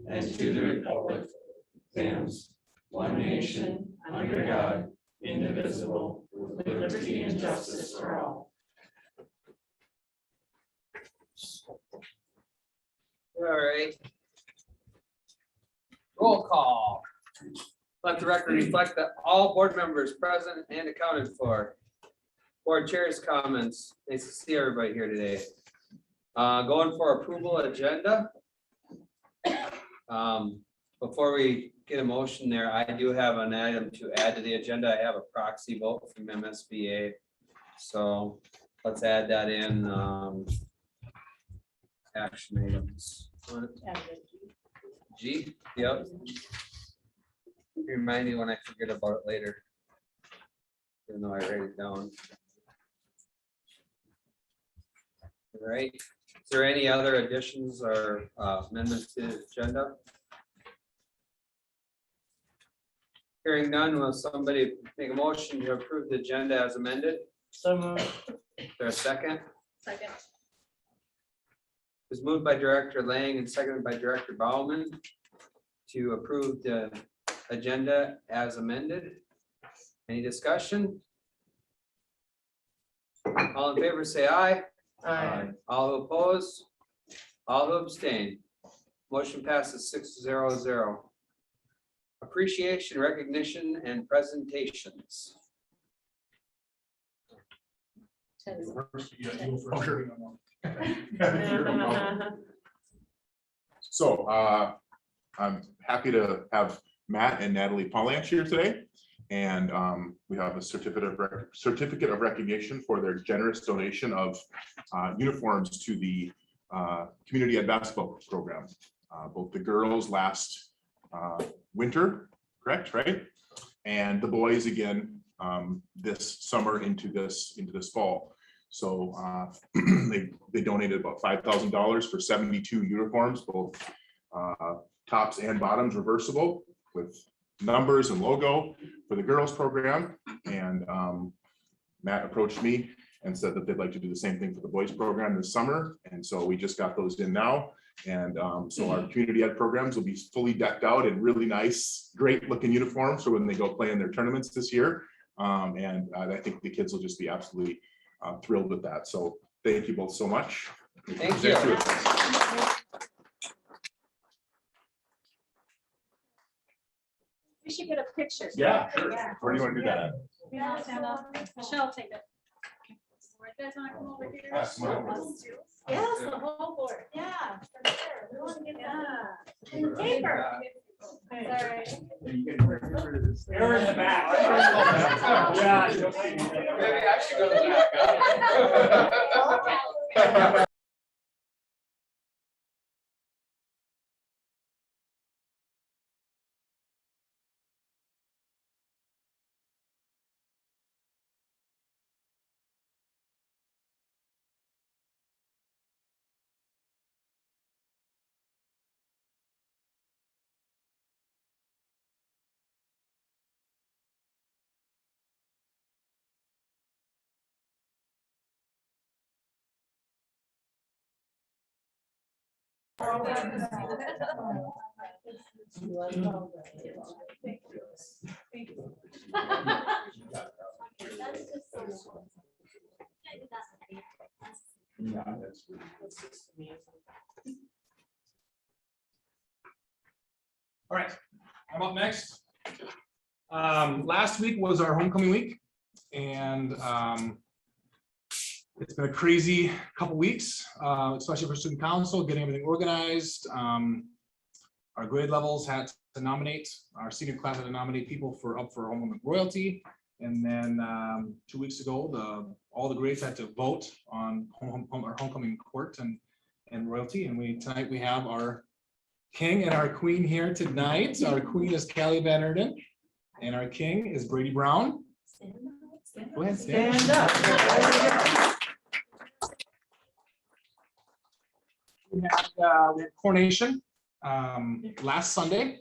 and to the republic stands one nation under God, indivisible, with liberty and justice for all. All right. Roll call. Let the record reflect that all board members present and accounted for. Board chair's comments. Nice to see everybody here today. Going for approval agenda. Before we get a motion there, I do have an item to add to the agenda. I have a proxy vote from MSBA. So let's add that in. Action items. G, yep. Remind me when I forget about it later. Even though I write it down. All right, is there any other additions or amendments to the agenda? Hearing none, will somebody make a motion to approve the agenda as amended? So moved. Is there a second? Second. It's moved by Director Lang and seconded by Director Bauman to approve the agenda as amended. Any discussion? All in favor, say aye. Aye. All who oppose? All who abstain? Motion passes 6-0-0. Appreciation, recognition, and presentations. So I'm happy to have Matt and Natalie Pollanch here today. And we have a certificate of recognition for their generous donation of uniforms to the community ed basketball program. Both the girls last winter, correct, right? And the boys again this summer into this fall. So they donated about $5,000 for 72 uniforms, both tops and bottoms reversible with numbers and logo for the girls program. And Matt approached me and said that they'd like to do the same thing for the boys program this summer. And so we just got those in now. And so our community ed programs will be fully decked out in really nice, great looking uniforms for when they go play in their tournaments this year. And I think the kids will just be absolutely thrilled with that. So thank you both so much. Thank you. We should get a picture. Yeah, sure. Where do you want to do that? Yeah, stand up. Michelle, take it. Right, guys want to come over here? Yes, come on. Yes, the whole board. Yeah, for sure. We want to get that. Paper. Sorry. You're in the back. Yeah. Maybe I should go to the back. All right, I'm up next. Last week was our homecoming week, and it's been a crazy couple weeks, especially for student council, getting everything organized. Our grade levels had to nominate, our senior class had to nominate people up for homecoming royalty. And then 2 weeks ago, all the grades had to vote on our homecoming court and royalty. And tonight we have our king and our queen here tonight. Our queen is Callie Van Erden, and our king is Brady Brown. Go ahead, stand up. We had coronation last Sunday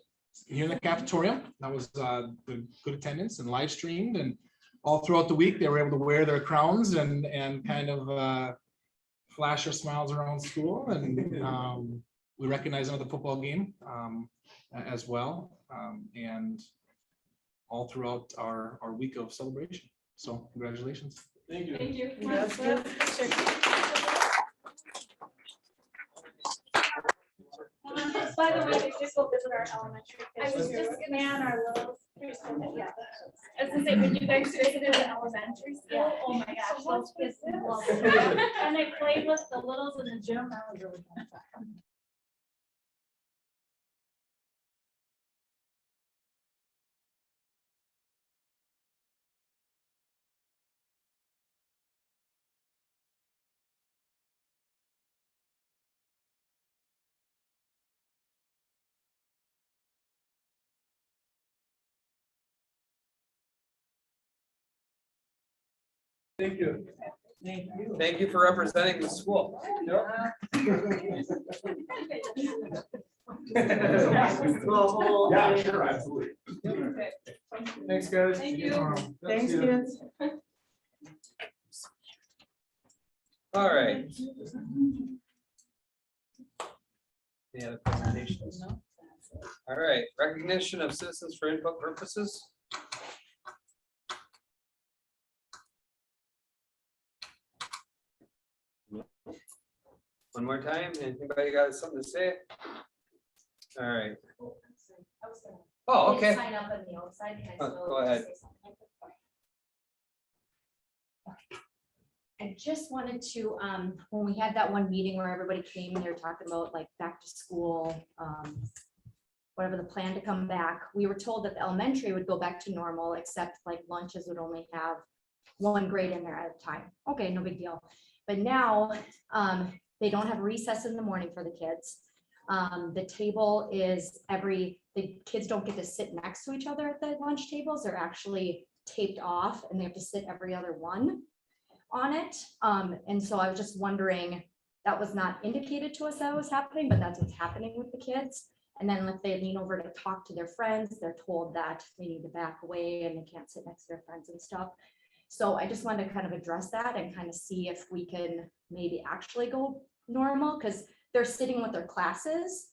here in the cafeteria. That was the good attendance and live streamed, and all throughout the week they were able to wear their crowns and kind of flash their smiles around school. And we recognize another football game as well, and all throughout our week of celebration. So congratulations. Thank you. Thank you. That's good. By the way, we just go visit our elementary. I was just gonna add our little. Yeah. I was gonna say, when you guys visited the elementary school, oh my gosh, those kids love it. And I played with the littles in the gym. That was really fun. Thank you. Thank you. Thank you for representing the school. Yeah, sure, absolutely. Thanks, guys. Thank you. Thanks, kids. All right. Any other presentations? All right, recognition of citizens for input purposes. One more time, anybody got something to say? All right. Oh, okay. Sign up on the outside. Can I Oh, still go ahead. say something? I just wanted to, when we had that one meeting where everybody came and they were talking about like back to school, whatever the plan to come back, we were told that the elementary would go back to normal, except like lunches would only have one grade in there at a time. Okay, no big deal. But now, they don't have recess in the morning for the kids. The table is the kids don't get to sit next to each other at the lunch tables. They're actually taped off and they have to sit every other one on it. And so I was just wondering, that was not indicated to us that was happening, but that's what's happening with the kids. And then if they lean over to talk to their friends, they're told that they need to back away and they can't sit next to their friends and stuff. So I just wanted to kind of address that and kind of see if we can maybe actually go normal, because they're sitting with their classes.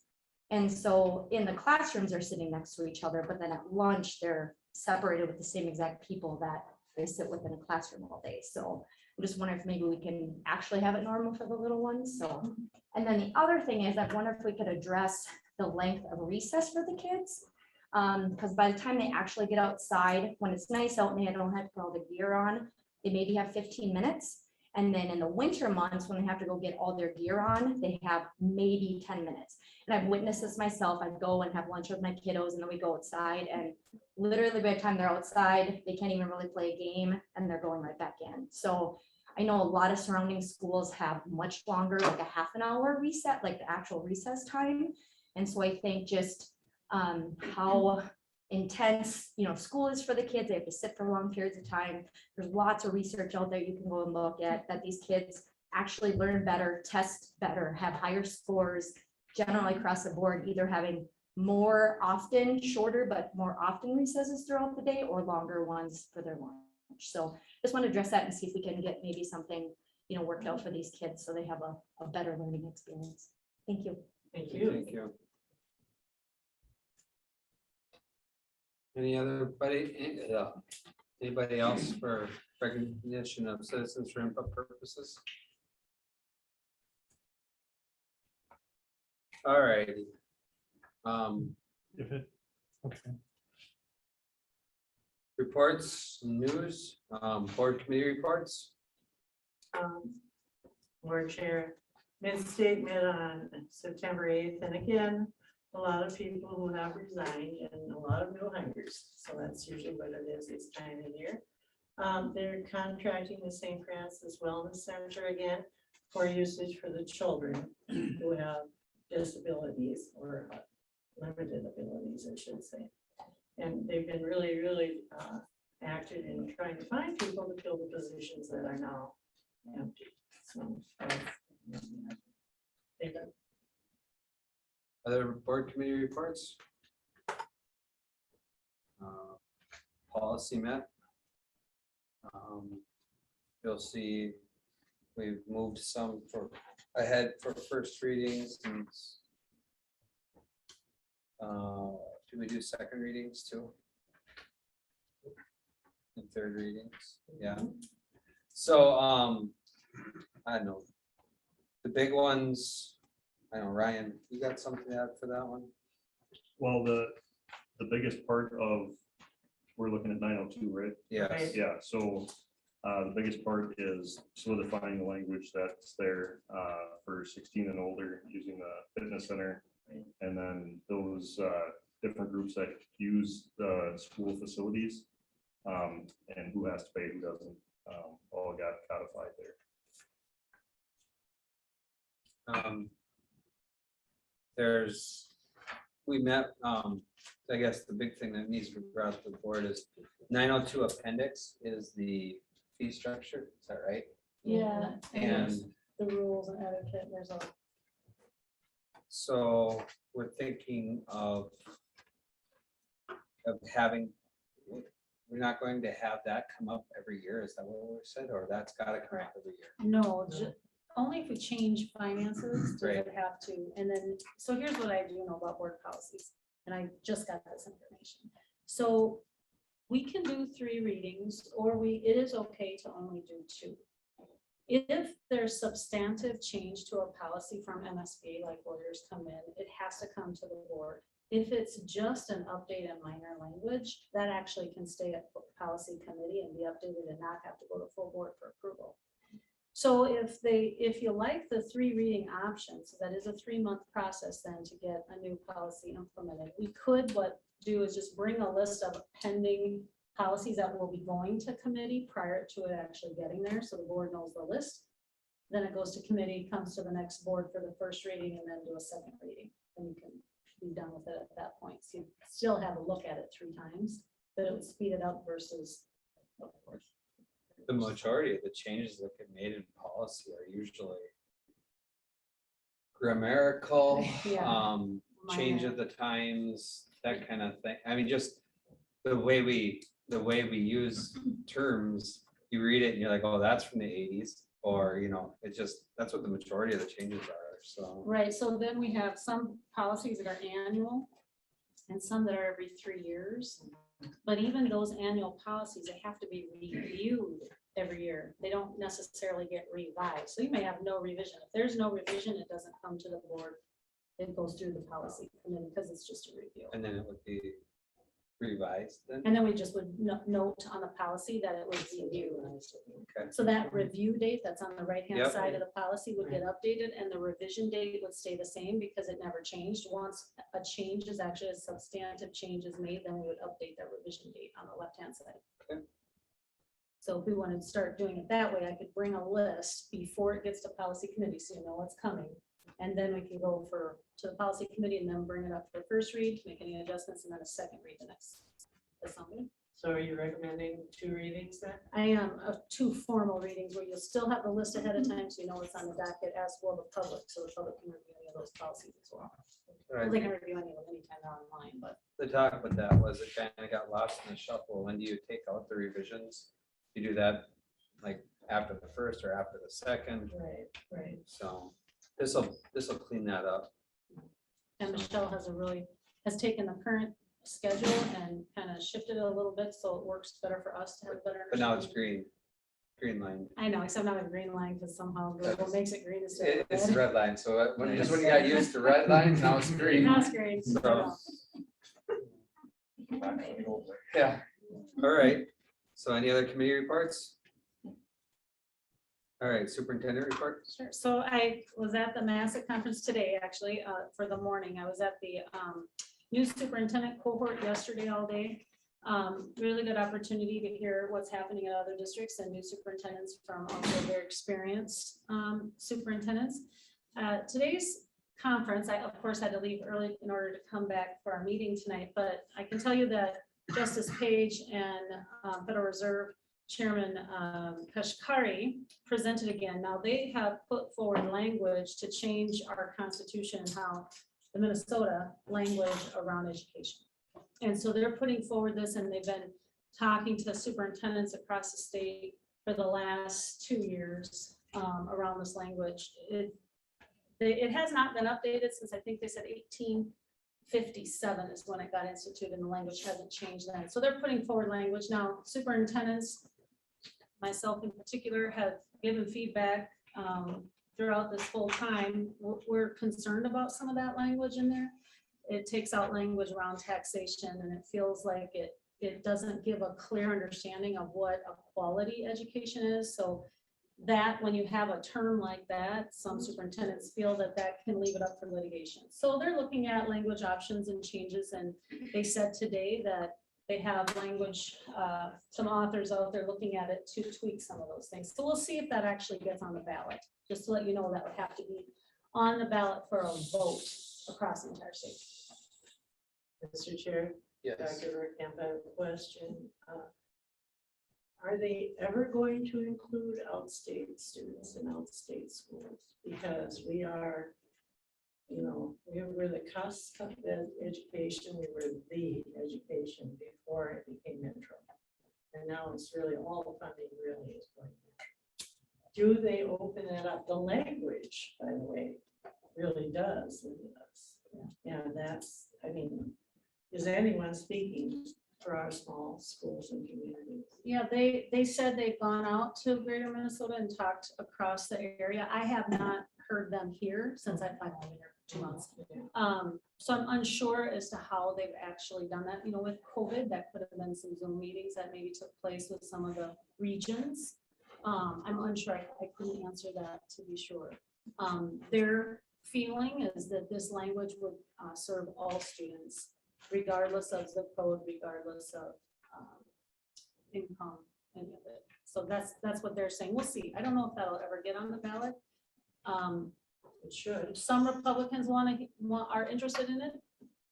And so in the classrooms, they're sitting next to each other, but then at lunch, they're separated with the same exact people that they sit with in a classroom all day. So I'm just wondering if maybe we can actually have it normal for the little ones. So, and then the other thing is, I wonder if we could address the length of recess for the kids. Because by the time they actually get outside, when it's nice out and they don't have to put all the gear on, they maybe have 15 minutes. And then in the winter months, when they have to go get all their gear on, they have maybe 10 minutes. And I've witnessed this myself. I go and have lunch with my kiddos and then we go outside, and literally by the time they're outside, they can't even really play a game and they're going right back in. So I know a lot of surrounding schools have much longer, like a half an hour reset, like the actual recess time. And so I think just how intense, school is for the kids. They have to sit for long periods of time. There's lots of research out there you can go and look at that these kids actually learn better, test better, have higher scores generally across the board, either having more often, shorter, but more often recesses throughout the day or longer ones for their lunch. So just want to address that and see if we can get maybe something, worked out for these kids so they have a better learning experience. Thank you. Thank you. Thank you. Anybody else for recognition of citizens for input purposes? All right. Reports, news, board committee reports. Board Chair, mid-statement on September 8th, and again, a lot of people who have resigned and a lot of new hires. So that's usually what it is this time of year. They're contracting the St. Francis Wellness Center again for usage for the children who have disabilities or limited abilities, I should say. And they've been really, really active in trying to find people to fill the positions that are now empty. So, Other board committee reports? Policy met. You'll see we've moved some ahead for first readings and Do we do second readings too? And third readings, yeah. So, I don't know. The big ones, I don't know, Ryan, you got something to add for that one? Well, the biggest part of, we're looking at 902, right? Yes. Right. Yeah, so the biggest part is solidifying the language that's there for 16 and older using the fitness center. And then those different groups that use the school facilities and who has to pay, who doesn't, all got codified there. We met, I guess the big thing that needs to be brought to the board is 902 appendix is the fee structure, is that right? Yeah, And the rules and etiquette, there's a, so we're thinking of having, we're not going to have that come up every year, is that what we said, or that's gotta come up every year? no, only if we change finances, does Right. it have to, and then, so here's what I do know about board policies, and I just got this information. So we can do 3 readings, or it is okay to only do 2. If there's substantive change to a policy from MSB, like lawyers come in, it has to come to the board. If it's just an update in minor language, that actually can stay at policy committee and be updated and not have to go to full board for approval. So if you like the 3 reading options, that is a 3-month process then to get a new policy implemented. We could do is just bring a list of pending policies that will be going to committee prior to it actually getting there, so the board knows the list. Then it goes to committee, comes to the next board for the first reading, and then do a second reading. And you can be done with it at that point. So you still have a look at it 3 times, but it would speed it up versus. The majority of the changes that get made in policy are usually grammatical, Yeah. change of the times, that kind of thing. I mean, just the way we use terms, you read it and you're like, oh, that's from the 80s, or, you know, it's just, that's what the majority of the changes are, so. Right, so then we have some policies that are annual and some that are every 3 years. But even those annual policies, they have to be reviewed every year. They don't necessarily get revised. So you may have no revision. If there's no revision, it doesn't come to the board. It goes through the policy committee because it's just a review. And then it would be revised then? And then we just would note on the policy that it was reviewed. Okay. So that review date that's on the right-hand Yep. side of the policy would get updated and the revision date would stay the same because it never changed. Once a change is actually a substantive change is made, then we would update that revision date on the left-hand side. Okay. So if we wanted to start doing it that way, I could bring a list before it gets to policy committee, so you know what's coming. And then we can go to the policy committee and then bring it up for the first read, make any adjustments, and then a second read the next. That sound good? So are you recommending 2 readings then? I am of 2 formal readings where you'll still have the list ahead of time, so you know what's on the docket, as will the public, so the public can review any of those policies as well. Well, they can review any of them anytime they're online, but The talk with that was it kind of got lost in the shuffle. When do you take out the revisions? You do that like after the first or after the second, Right. so this will clean that up. and Michelle has taken the current schedule and kind of shifted it a little bit, so it works better for us to have better. But now it's understanding. green line. I know, except not a green line, because somehow Google makes it green instead of It's red. red line, so when you got used to red lines, now it's green. Now it's green. So- Yeah, all right. So any other committee reports? All right, superintendent report? Sure. So I was at the Massac conference today, actually, for the morning. I was at the new superintendent cohort yesterday all day. Really good opportunity to hear what's happening in other districts and new superintendents from also very experienced superintendents. Today's conference, I of course had to leave early in order to come back for our meeting tonight, but I can tell you that Justice Page and Federal Reserve Chairman Kashkari presented again. Now they have put forward language to change our constitution and how the Minnesota language around education. And so they're putting forward this, and they've been talking to superintendents across the state for the last 2 years around this language. It has not been updated since I think they said 57 is when it got instituted, and the language hasn't changed then. So they're putting forward language now. Superintendents, myself in particular, have given feedback throughout this whole time. We're concerned about some of that language in there. It takes out language around taxation, and it feels like it doesn't give a clear understanding of what a quality education is. So that when you have a term like that, some superintendents feel that that can leave it up for litigation. So they're looking at language options and changes, and they said today that they have language, some authors out there looking at it to tweak some of those things. So we'll see if that actually gets on the ballot. Just to let you know, that would have to be on the ballot for a vote across the entire state. Mr. Chair, Yes. Dr. Rick, I have a question. Are they ever going to include outstate students in outstate schools? Because we are, we were the cusp of education, we were the education before it became intro. And now it's really all the funding really is going there. Do they open it up? The language, by the way, really does. And that's, is anyone speaking for our small schools and communities? Yeah, they said they've gone out to greater Minnesota and talked across the area. I have not heard them here since I've been here for 2 months. So I'm unsure as to how they've actually done that. With COVID, that could have been some Zoom meetings that maybe took place with some of the regions. I'm unsure. I couldn't answer that to be sure. Their feeling is that this language would serve all students, regardless of zip code, regardless of income, any of it. So that's what they're saying. We'll see. I don't know if that'll ever get on the ballot. It should. Some Republicans are interested in it.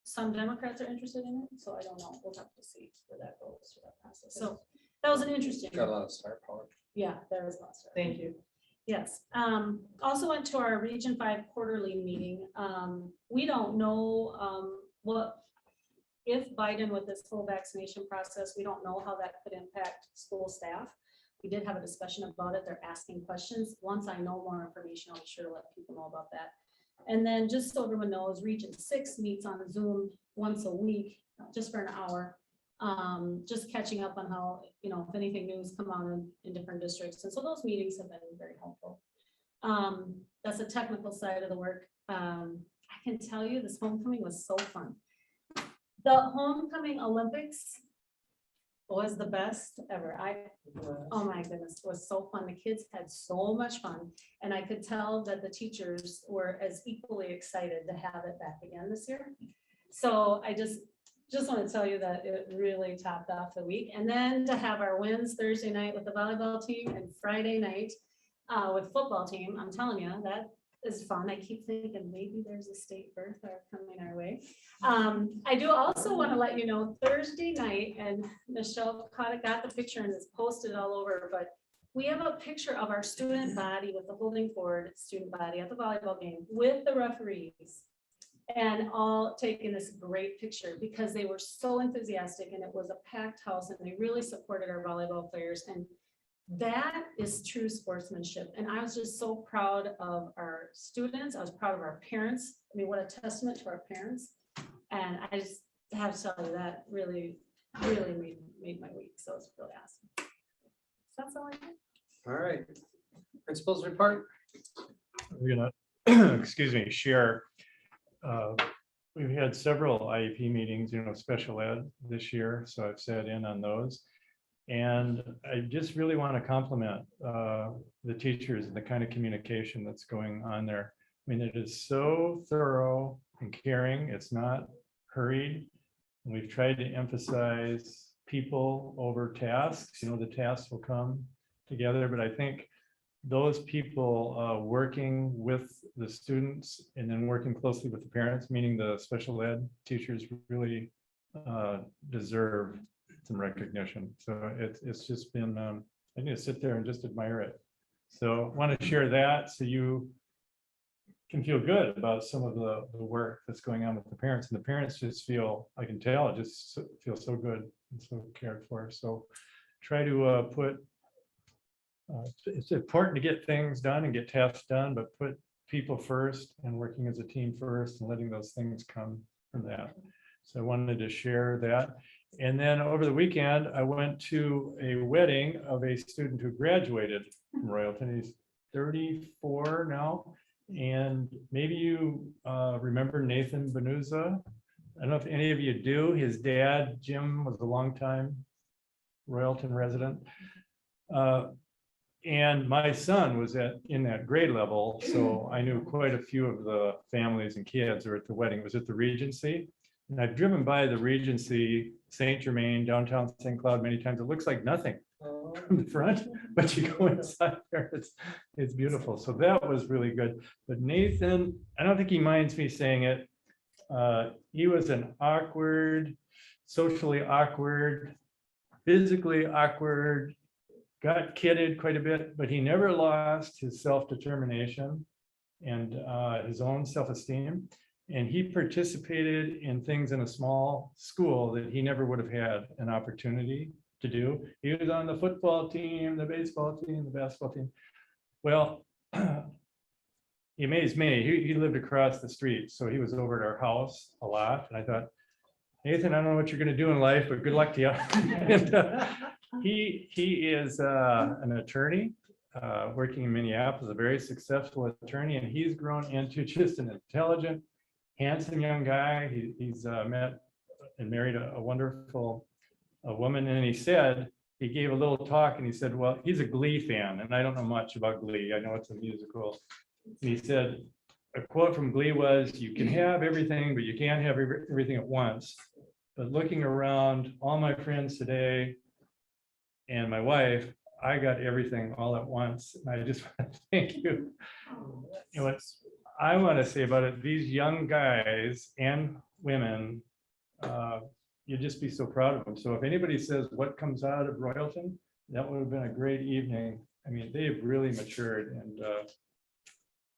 Some Democrats are interested in it. So I don't know. We'll have to see where that goes through that process. So that was an interesting. Got a lot of star power. Yeah, there is lots of. Thank you. Yes. Also went to our Region 5 quarterly meeting. We don't know if Biden with this full vaccination process, we don't know how that could impact school staff. We did have a discussion about it. They're asking questions. Once I know more information, I'll be sure to let people know about that. And then just so everyone knows, Region 6 meets on Zoom once a week, just for an hour. Just catching up on how, if anything new has come on in different districts. And so those meetings have been very helpful. That's the technical side of the work. I can tell you this homecoming was so fun. The homecoming Olympics was the best ever. Oh my goodness, it was so fun. The kids had so much fun. And I could tell that the teachers were as equally excited to have it back again this year. So I just want to tell you that it really topped off the week. And then to have our wins Thursday night with the volleyball team and Friday night with football team, I'm telling you, that is fun. I keep thinking maybe there's a state birth coming our way. I do also want to let you know Thursday night, and Michelle got the picture and it's posted all over, but we have a picture of our student body with the holding forward student body at the volleyball game with the referees, and all taking this great picture because they were so enthusiastic and it was a packed house and they really supported our volleyball players. And that is true sportsmanship. And I was just so proud of our students. I was proud of our parents. I mean, what a testament to our parents. And I just have to tell you that really, really made my week. So it's really awesome. So that's all I have. All right. Principal's report. We're gonna, excuse me, share. We've had several IEP meetings, special ed this year, so I've sat in on those. And I just really want to compliment the teachers and the kind of communication that's going on there. I mean, it is so thorough and caring. It's not hurried. And we've tried to emphasize people over tasks. The tasks will come together, but I think those people working with the students and then working closely with the parents, meaning the special ed teachers, really deserve some recognition. So it's just been, I need to sit there and just admire it. So I want to share that so you can feel good about some of the work that's going on with the parents. And the parents just feel, I can tell, it just feels so good and so cared for. So try to it's important to get things done and get tasks done, but put people first and working as a team first and letting those things come from that. So I wanted to share that. And then over the weekend, I went to a wedding of a student who graduated from Royalton. He's 34 now. And maybe you remember Nathan Benuza. I don't know if any of you do. His dad, Jim, was a longtime Royalton resident. And my son was in that grade level, so I knew quite a few of the families and kids who were at the wedding. It was at the Regency. And I've driven by the Regency, St. Germain, downtown St. Cloud many times. It looks like nothing from the front, but you go inside there, it's beautiful. So that was really good. But Nathan, I don't think he minds me saying it. He was an awkward, socially awkward, physically awkward, got kidded quite a bit, but he never lost his self-determination and his own self-esteem. And he participated in things in a small school that he never would have had an opportunity to do. He was on the football team, the baseball team, the basketball team. Well, he amazed me. He lived across the street, so he was over at our house a lot. And I thought, Nathan, I don't know what you're going to do in life, but good luck to you. And, he is an attorney working in Minneapolis, a very successful attorney, and he's grown into just an intelligent, handsome young guy. He's met and married a wonderful woman, and he gave a little talk, and he said, well, he's a Glee fan, and I don't know much about Glee. I know it's a musical. And he said, a quote from Glee was, you can have everything, but you can't have everything at once. But looking around, all my friends today and my wife, I got everything all at once. And I just want to thank you. And what I want to say about it, these young guys and women, you'd just be so proud of them. So if anybody says what comes out of Royalton, that would have been a great evening. I mean, they've really matured, and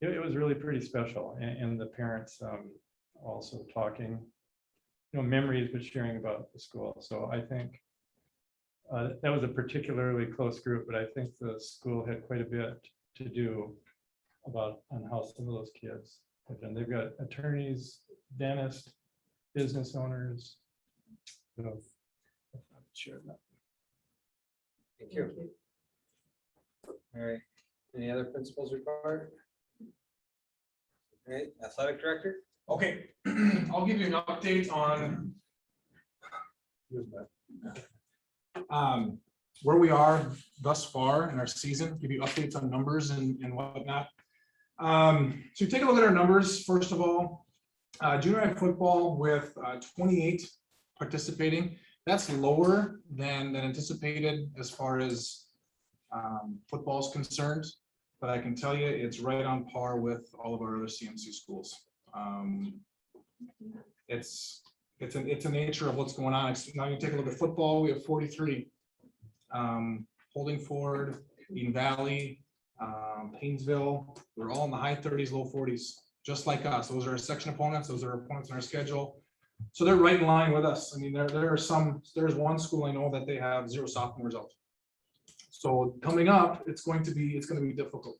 it was really pretty special. And the parents also talking, memories, but sharing about the school. So I think that was a particularly close group, but I think the school had quite a bit to do on how some of those kids have done. They've got attorneys, dentists, business owners. So, share that. Thank you. All right, any other principals report? All right, athletic director? Okay, I'll give you an update on where we are thus far in our season, give you updates on numbers and whatnot. So take a look at our numbers. First of all, junior high football with 28 participating. That's lower than anticipated as far as football is concerned, but I can tell you it's right on par with all of our other CMC schools. It's a nature of what's going on. Now you take a look at football, we have 43. Holding Ford, Eden Valley, Painesville, they're all in the high 30s, low 40s, just like us. Those are our section opponents, those are our opponents in our schedule. So they're right in line with us. I mean, there's one school I know that they have 0 sophomores out. So coming up, it's going to be difficult.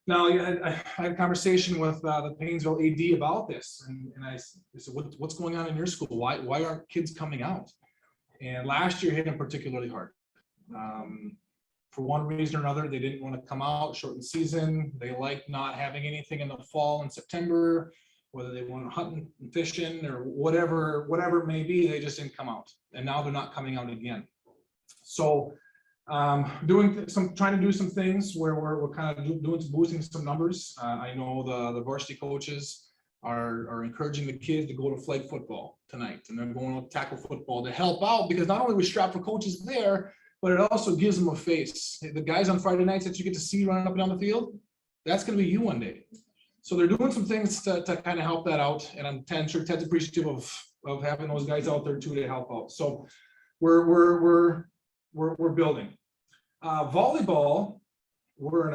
Now, I had a conversation with the Painesville AD about this, and I said, what's going on in your school? Why aren't kids coming out? And last year hit them particularly hard. For one reason or another, they didn't want to come out, shortened season. They like not having anything in the fall and September, whether they want to hunt and fishing or whatever it may be, they just didn't come out. And now they're not coming out again. So trying to do some things where we're kind of boosting some numbers. I know the varsity coaches are encouraging the kids to go to flag football tonight, and they're going to tackle football to help out, because not only we strap for coaches there, but it also gives them a face. The guys on Friday nights that you get to see running up and down the field, that's going to be you one day. So they're doing some things to kind of help that out, and I'm sure Ted's appreciative of having those guys out there too to help out. So we're building. Volleyball, we're in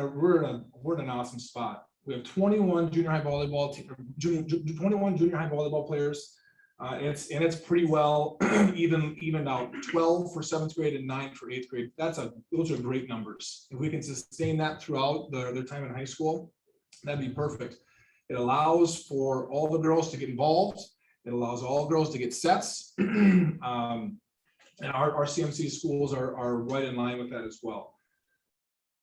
an awesome spot. We have 21 junior high volleyball 21 junior high volleyball players. It's pretty well evened out. 12 for 7th grade and 9 for 8th grade. Those are great numbers. If we can sustain that throughout their time in high school, that'd be perfect. It allows for all the girls to get involved. It allows all girls to get sets. And our CMC schools are right in line with that as well.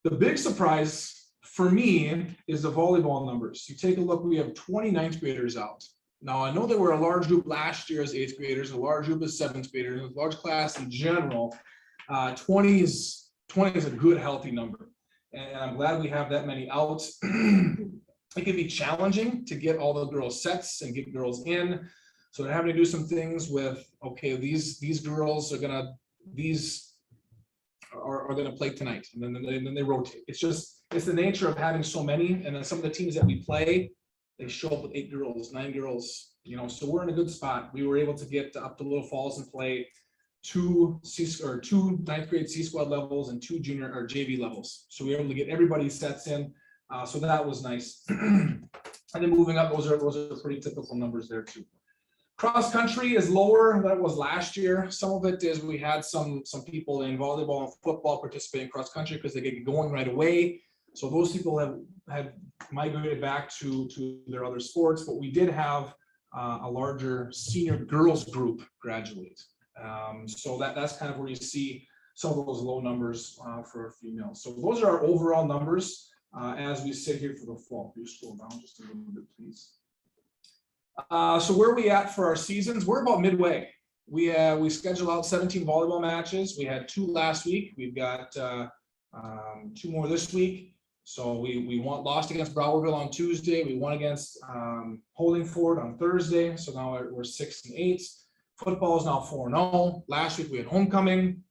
The big surprise for me is the volleyball numbers. You take a look, we have 20 ninth graders out. Now, I know there were a large group last year as 8th graders, a large group as 7th graders, a large class in general. 20 is a good, healthy number. And I'm glad we have that many out. It can be challenging to get all the girls sets and get girls in. So they're having to do some things with, okay, these girls are gonna, these are gonna play tonight, and then they rotate. It's the nature of having so many, and then some of the teams that we play, they show up with 8 girls, 9 girls, you know, so we're in a good spot. We were able to get up to Little Falls and play 2 ninth grade C squad levels and 2 junior or JV levels. So we were able to get everybody sets in, so that was nice. And then moving up, those are pretty typical numbers there too. Cross country is lower than it was last year. Some of it is we had some people in volleyball and football participating cross country because they get going right away. So those people have migrated back to their other sports, but we did have a larger senior girls group graduate. So that's kind of where you see some of those low numbers for females. So those are our overall numbers as we sit here for the fall. Can you scroll down just a little bit, please? So where are we at for our seasons? We're about midway. We scheduled out 17 volleyball matches. We had 2 last week. We've got 2 more this week. So we lost against Browerville on Tuesday. We won against Holdingford on Thursday. So now we're 6-8. Football is now 4-0. Last week we had homecoming.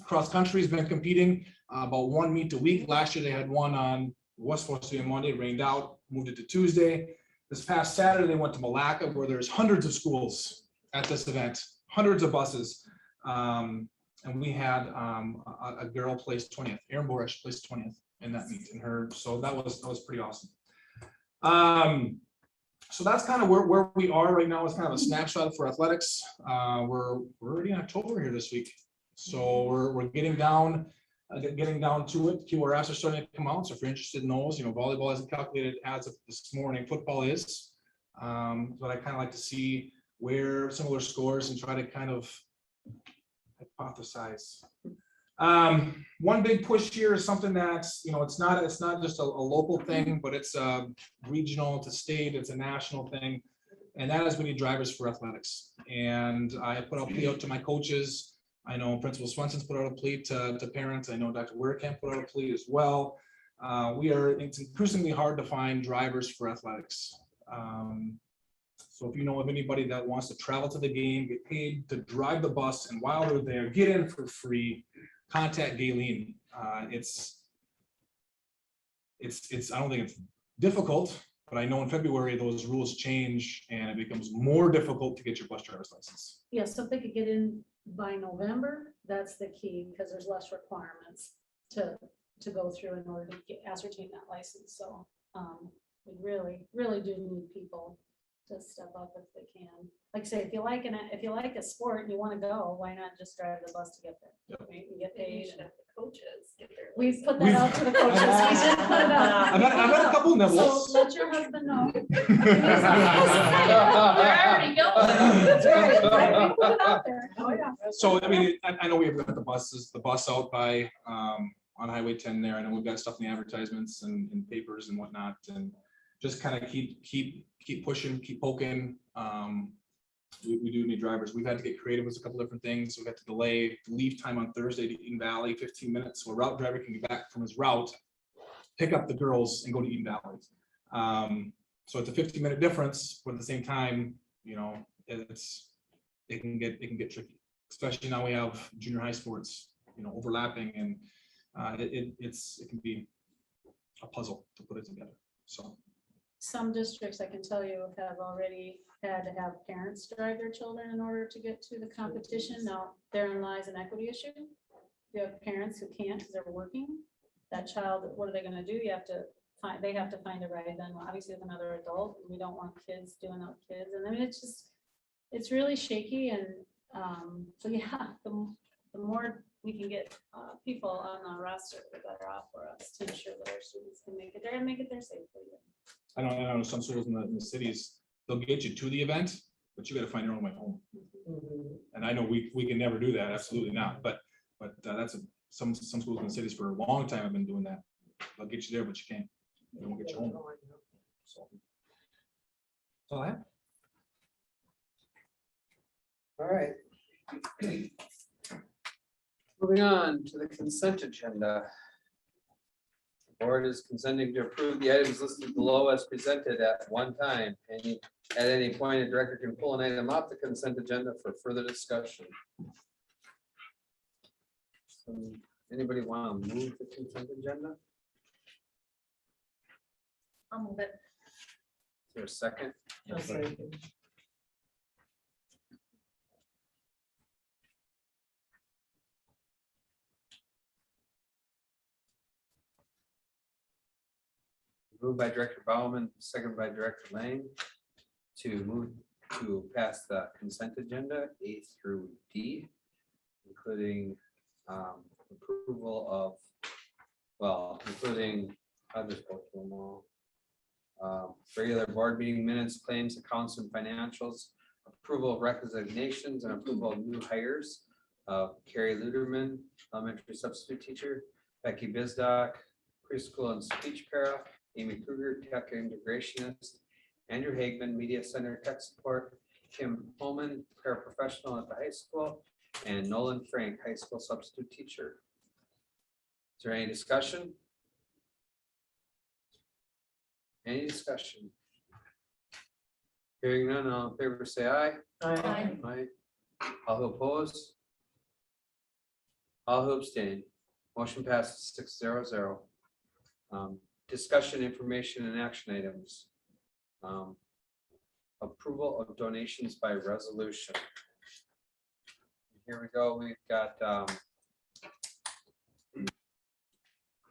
Cross country has been competing about 1 meet a week. Last year they had one on, was supposed to be on Monday, rained out, moved it to Tuesday. This past Saturday, they went to Malacca, where there's hundreds of schools at this event, hundreds of buses. And we had a girl place 20th, Erin Borish placed 20th in that meet, so that was pretty awesome. So that's kind of where we are right now. It's kind of a snapshot for athletics. We're already in October here this week. So we're getting down to it. QRFs are starting to come out. So if you're interested in those, volleyball isn't calculated as of this morning. Football is. But I kind of like to see where similar scores and try to kind of hypothesize. One big push here is something that's, it's not just a local thing, but it's a regional, it's a state, it's a national thing. And that is we need drivers for athletics. And I put out a plea out to my coaches. I know Principal Swenson's put out a plea to parents. I know Dr. Weirkamp put out a plea as well. It's increasingly hard to find drivers for athletics. So if you know of anybody that wants to travel to the game, get paid to drive the bus, and while they're there, get in for free, contact Galen. I don't think it's difficult, but I know in February those rules change and it becomes more difficult to get your bus driver's license. Yeah, so if they could get in by November, that's the key, because there's less requirements to go through in order to ascertain that license. So we really do need people to step up if they can. Like I say, if you like a sport and you want to go, why not just drive the bus to get there? Yep. Right? You get paid. The coaches get their. We've put that out to the coaches. We did put it out. I've had a couple So nibbles. let your husband know. That's right. We put it out there. Oh, yeah. So, I know we have got the bus out by, on Highway 10 there. I know we've got stuff in the advertisements and papers and whatnot, and just kind of keep pushing, keep poking. We do need drivers. We've had to get creative with a couple different things. We've had to delay the leave time on Thursday to Eden Valley, 15 minutes. So a route driver can get back from his route, pick up the girls and go to Eden Valley. So it's a 15-minute difference, but at the same time, it can get tricky, especially now we have junior high sports, overlapping, and it can be a puzzle to put it together. So Some districts, I can tell you, have already had to have parents drive their children in order to get to the competition. Now, therein lies an equity issue. You have parents who can't because they're working. That child, what are they going to do? They have to find a ride then, obviously, with another adult. We don't want kids doing out kids. And it's really shaky. And so yeah, the more we can get people on the roster, the better off for us to ensure that our students can make it there and make it there safely. I know some schools in the cities, they'll get you to the event, but you gotta find your own way home. And I know we can never do that, absolutely not, but some schools in cities for a long time have been doing that. They'll get you there, but you can't, they won't get you home. So. That's all I have. All right. Moving on to the consent agenda. The board is consenting to approve the items listed below as presented at one time. At any point, a director can pull an item off the consent agenda for further discussion. Anybody want to move the consent agenda? I'll move it. Is there a second? I'll say, Moved by Director Bauman, second by Director Lang, to move to pass the consent agenda A through D, including approval of, well, including, I'll just go through them all. Regular board meeting minutes, claims, accounts, and financials, approval of resignations and approval of new hires. Carrie Luderman, elementary substitute teacher, Becky Bisdock, preschool and speech para, Amy Kruger, tech integrationist, Andrew Hagman, media center tech support, Kim Holman, paraprofessional at the high school, and Nolan Frank, high school substitute teacher. Is there any discussion? Any discussion? Hearing none, all in favor say aye. I, Aye. All who oppose? All who abstain? Motion passes 6-0-0. Discussion, information, and action items. Approval of donations by resolution. Here we go. We've got,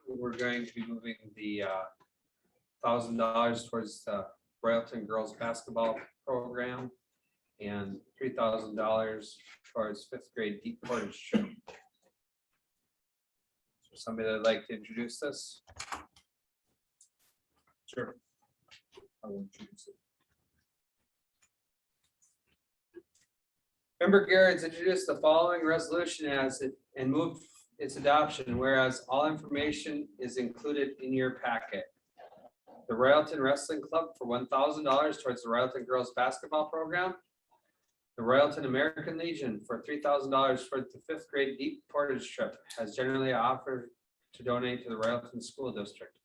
we're going to be moving the $1,000 towards the Royalton girls basketball program and $3,000 towards 5th grade deep portage trip. So somebody that'd like to introduce this? Sure. I will introduce it. Member Garrett's introduced the following resolution as it and moved its adoption, whereas all information is included in your packet. The Royalton Wrestling Club for $1,000 towards the Royalton girls basketball program. The Royalton American Legion for $3,000 towards the 5th grade deep portage trip has generally offered to donate to the Royalton School District.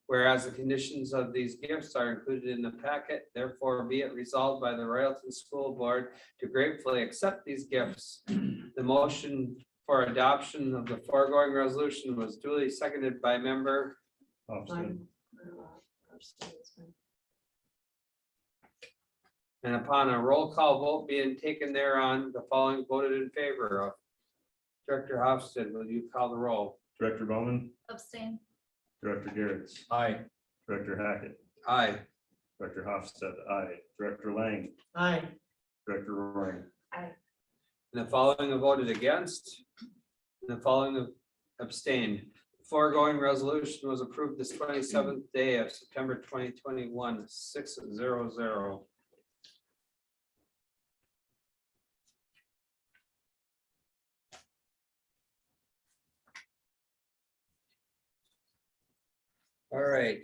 Whereas the conditions of these gifts are included in the packet, therefore be it resolved by the Royalton School Board to gratefully accept these gifts. The motion for adoption of the foregoing resolution was duly seconded by member. Hofstad. And upon a roll call vote being taken thereon, the following voted in favor of. Director Hofstad, will you call the roll? Director Bowman, Abstain. Director Garrett, Aye. Director Hackett, Aye. Director Hofstad, aye. Director Lang, I, Director Roaring. And the following are voted against. And the following have abstained. The foregoing resolution was approved this 27th day of September 2021, 6-0-0. All right,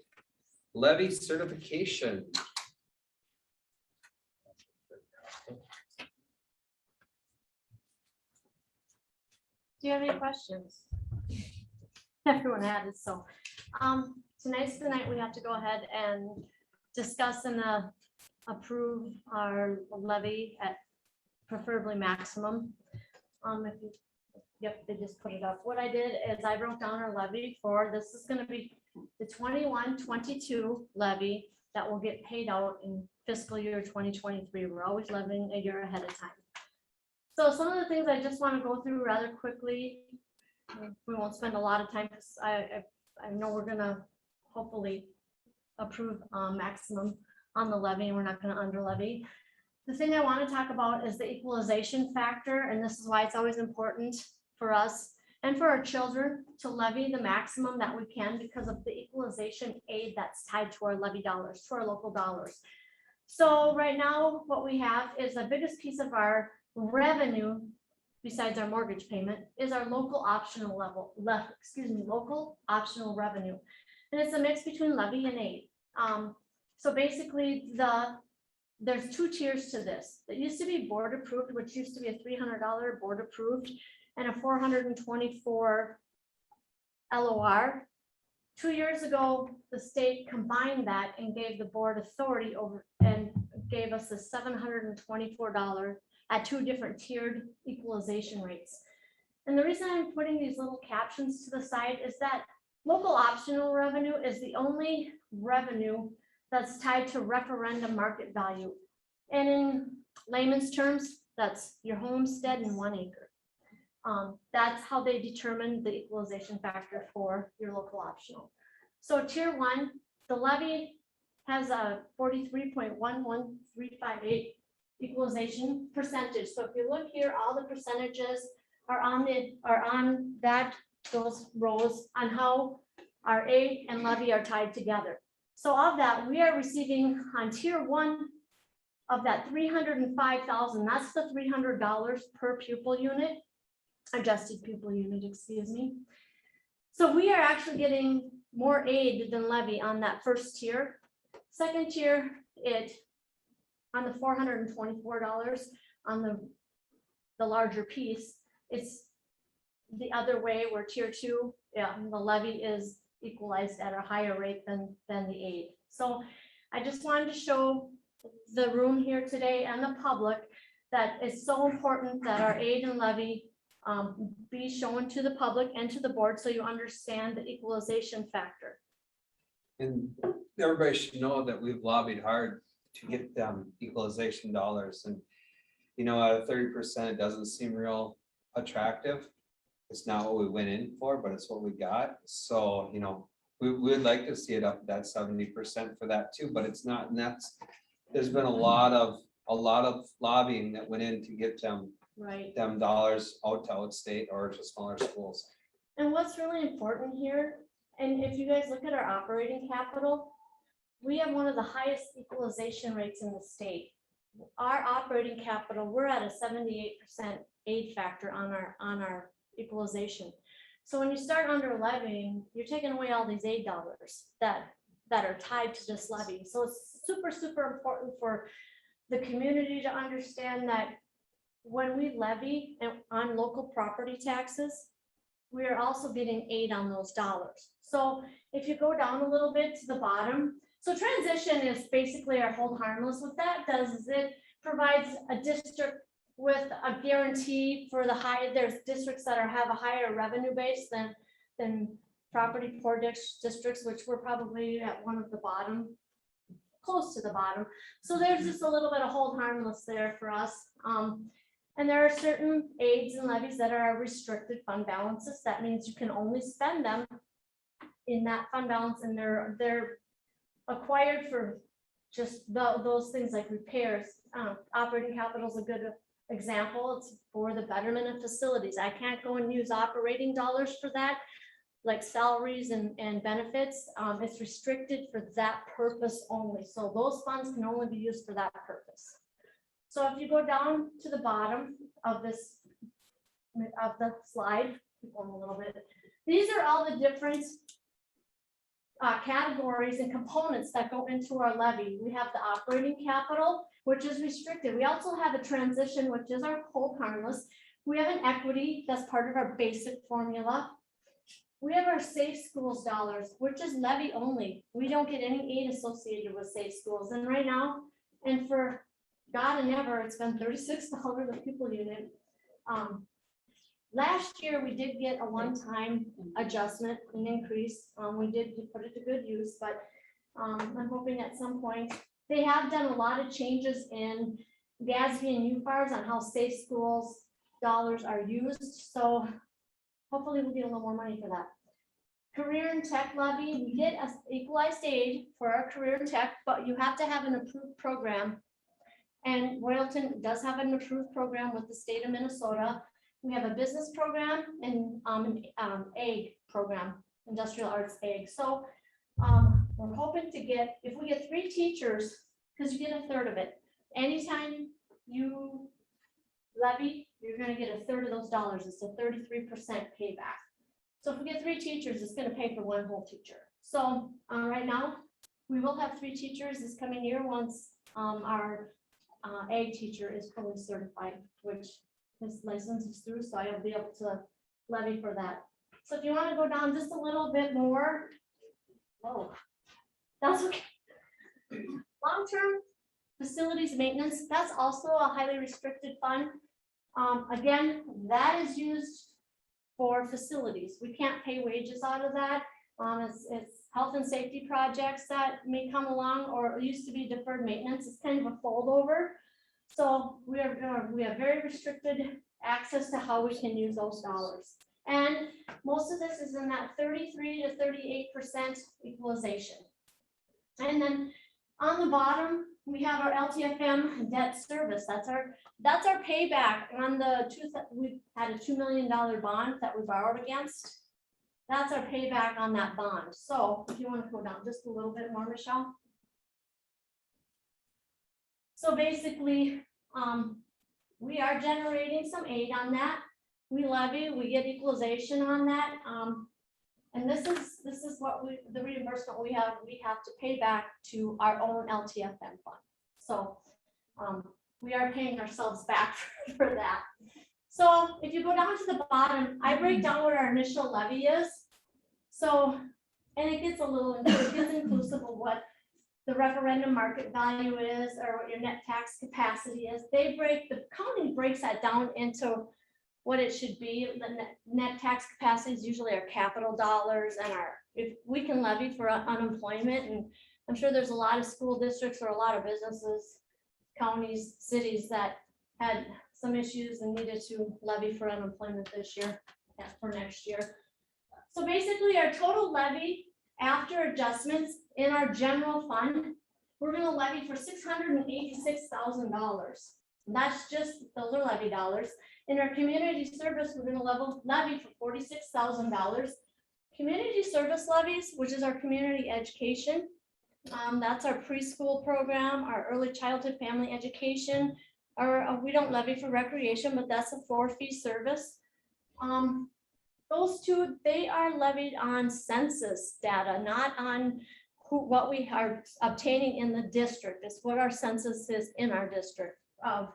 levy certification. Do you have any questions? Everyone had it, so, tonight's the night we have to go ahead and discuss and approve our levy at preferably maximum. If you, yep, they just put it up. What I did is I wrote down our levy for, this is gonna be the 21-22 levy that will get paid out in fiscal year 2023. We're always levying a year ahead of time. So some of the things I just want to go through rather quickly. We won't spend a lot of time because I know we're gonna hopefully approve maximum on the levy and we're not gonna under levy. The thing I want to talk about is the equalization factor, and this is why it's always important for us and for our children to levy the maximum that we can because of the equalization aid that's tied to our levy dollars, to our local dollars. So right now, what we have is the biggest piece of our revenue, besides our mortgage payment, is our local optional local optional revenue. And it's a mix between levy and aid. So basically there's two tiers to this. It used to be board approved, which used to be a $300 board approved and a $424 LOR. 2 years ago, the state combined that and gave the board authority over and gave us a $724 at two different tiered equalization rates. And the reason I'm putting these little captions to the side is that local optional revenue is the only revenue that's tied to referendum market value. And in layman's terms, that's your homestead and 1 acre. That's how they determine the equalization factor for your local optional. So tier 1, the levy has a 43.11358 equalization percentage. So if you look here, all the percentages are on those rows on how our aid and levy are tied together. So of that, we are receiving on tier 1 of that 305,000. That's the $300 per pupil unit, adjusted pupil unit, excuse me. So we are actually getting more aid than levy on that first tier. Second tier, on the $424 on the larger piece, it's the other way where tier 2, the levy is equalized at a higher rate than the aid. So I just wanted to show the room here today and the public that it's so important that our aid and levy be shown to the public and to the board so you understand the equalization factor. And everybody should know that we've lobbied hard to get them equalization dollars. And, you know, at a 30%, it doesn't seem real attractive. It's not what we went in for, but it's what we got. So, you know, we would like to see it up that 70% for that too, but it's not. And there's been a lot of lobbying that went in to get them dollars out to outstate or to smaller schools. And what's really important here, and if you guys look at our operating capital, we have one of the highest equalization rates in the state. Our operating capital, we're at a 78% aid factor on our equalization. So when you start under levying, you're taking away all these aid dollars that are tied to this levy. So it's super, super important for the community to understand that when we levy on local property taxes, we are also getting aid on those dollars. So if you go down a little bit to the bottom, so transition is basically our hold harmless. What that does is it provides a district with a guarantee for there's districts that have a higher revenue base than property poor districts, which we're probably at one of the bottom, close to the bottom. So there's just a little bit of hold harmless there for us. And there are certain aids and levies that are restricted fund balances. That means you can only spend them in that fund balance, and they're acquired for just those things like repairs. Operating capital is a good example. It's for the betterment of facilities. I can't go and use operating dollars for that, like salaries and benefits. It's restricted for that purpose only. So those funds can only be used for that purpose. So if you go down to the bottom of the slide, keep going a little bit. These are all the different categories and components that go into our levy. We have the operating capital, which is restricted. We also have a transition, which is our hold harmless. We have an equity that's part of our basic formula. We have our safe schools dollars, which is levy only. We don't get any aid associated with safe schools. And right now, and for God and ever, it's been $36 a pupil unit. Last year, we did get a one-time adjustment, an increase. We did put it to good use, but I'm hoping at some point, they have done a lot of changes in GASB and UFARs on how safe schools dollars are used. So hopefully we'll get a little more money for that. Career and tech levy, we get an equalized aid for our career and tech, but you have to have an approved program. And Royalton does have an approved program with the state of Minnesota. We have a business program and an ag program, industrial arts ag. So we're hoping to get, if we get 3 teachers because you get a third of it. Anytime you levy, you're gonna get a third of those dollars. It's a 33% payback. So if we get 3 teachers, it's gonna pay for 1 whole teacher. So right now, we will have 3 teachers this coming year once our ag teacher is fully certified, which his license is through, so I'll be able to levy for that. So if you want to go down just a little bit more, oh, that's okay. Long-term facilities maintenance, that's also a highly restricted fund. Again, that is used for facilities. We can't pay wages out of that. It's health and safety projects that may come along, or it used to be deferred maintenance. It's kind of a foldover. So we have very restricted access to how we can use those dollars. And most of this is in that 33 to 38% equalization. And then on the bottom, we have our LTFM debt service. That's our payback on we had a $2 million bond that we borrowed against. That's our payback on that bond. So if you want to go down just a little bit more, Michelle. So basically, we are generating some aid on that. We levy, we get equalization on that. And this is what the reimbursement we have to pay back to our own LTFM fund. So we are paying ourselves back for that. So if you go down to the bottom, I break down what our initial levy is. So, and it gets inclusive of what the referendum market value is, or what your net tax capacity is. The county breaks that down into what it should be. The net tax capacity is usually our capital dollars and if we can levy for unemployment. And I'm sure there's a lot of school districts or a lot of businesses, counties, cities that had some issues and needed to levy for unemployment this year, for next year. So basically our total levy after adjustments in our general fund, we're going to levy for $686,000. That's just, those are levy dollars. In our community service, we're going to levy for $46,000. Community service levies, which is our community education. That's our preschool program, our early childhood family education. We don't levy for recreation, but that's a 4-fee service. Those two, they are levied on census data, not on what we are obtaining in the district. It's what our census is in our district of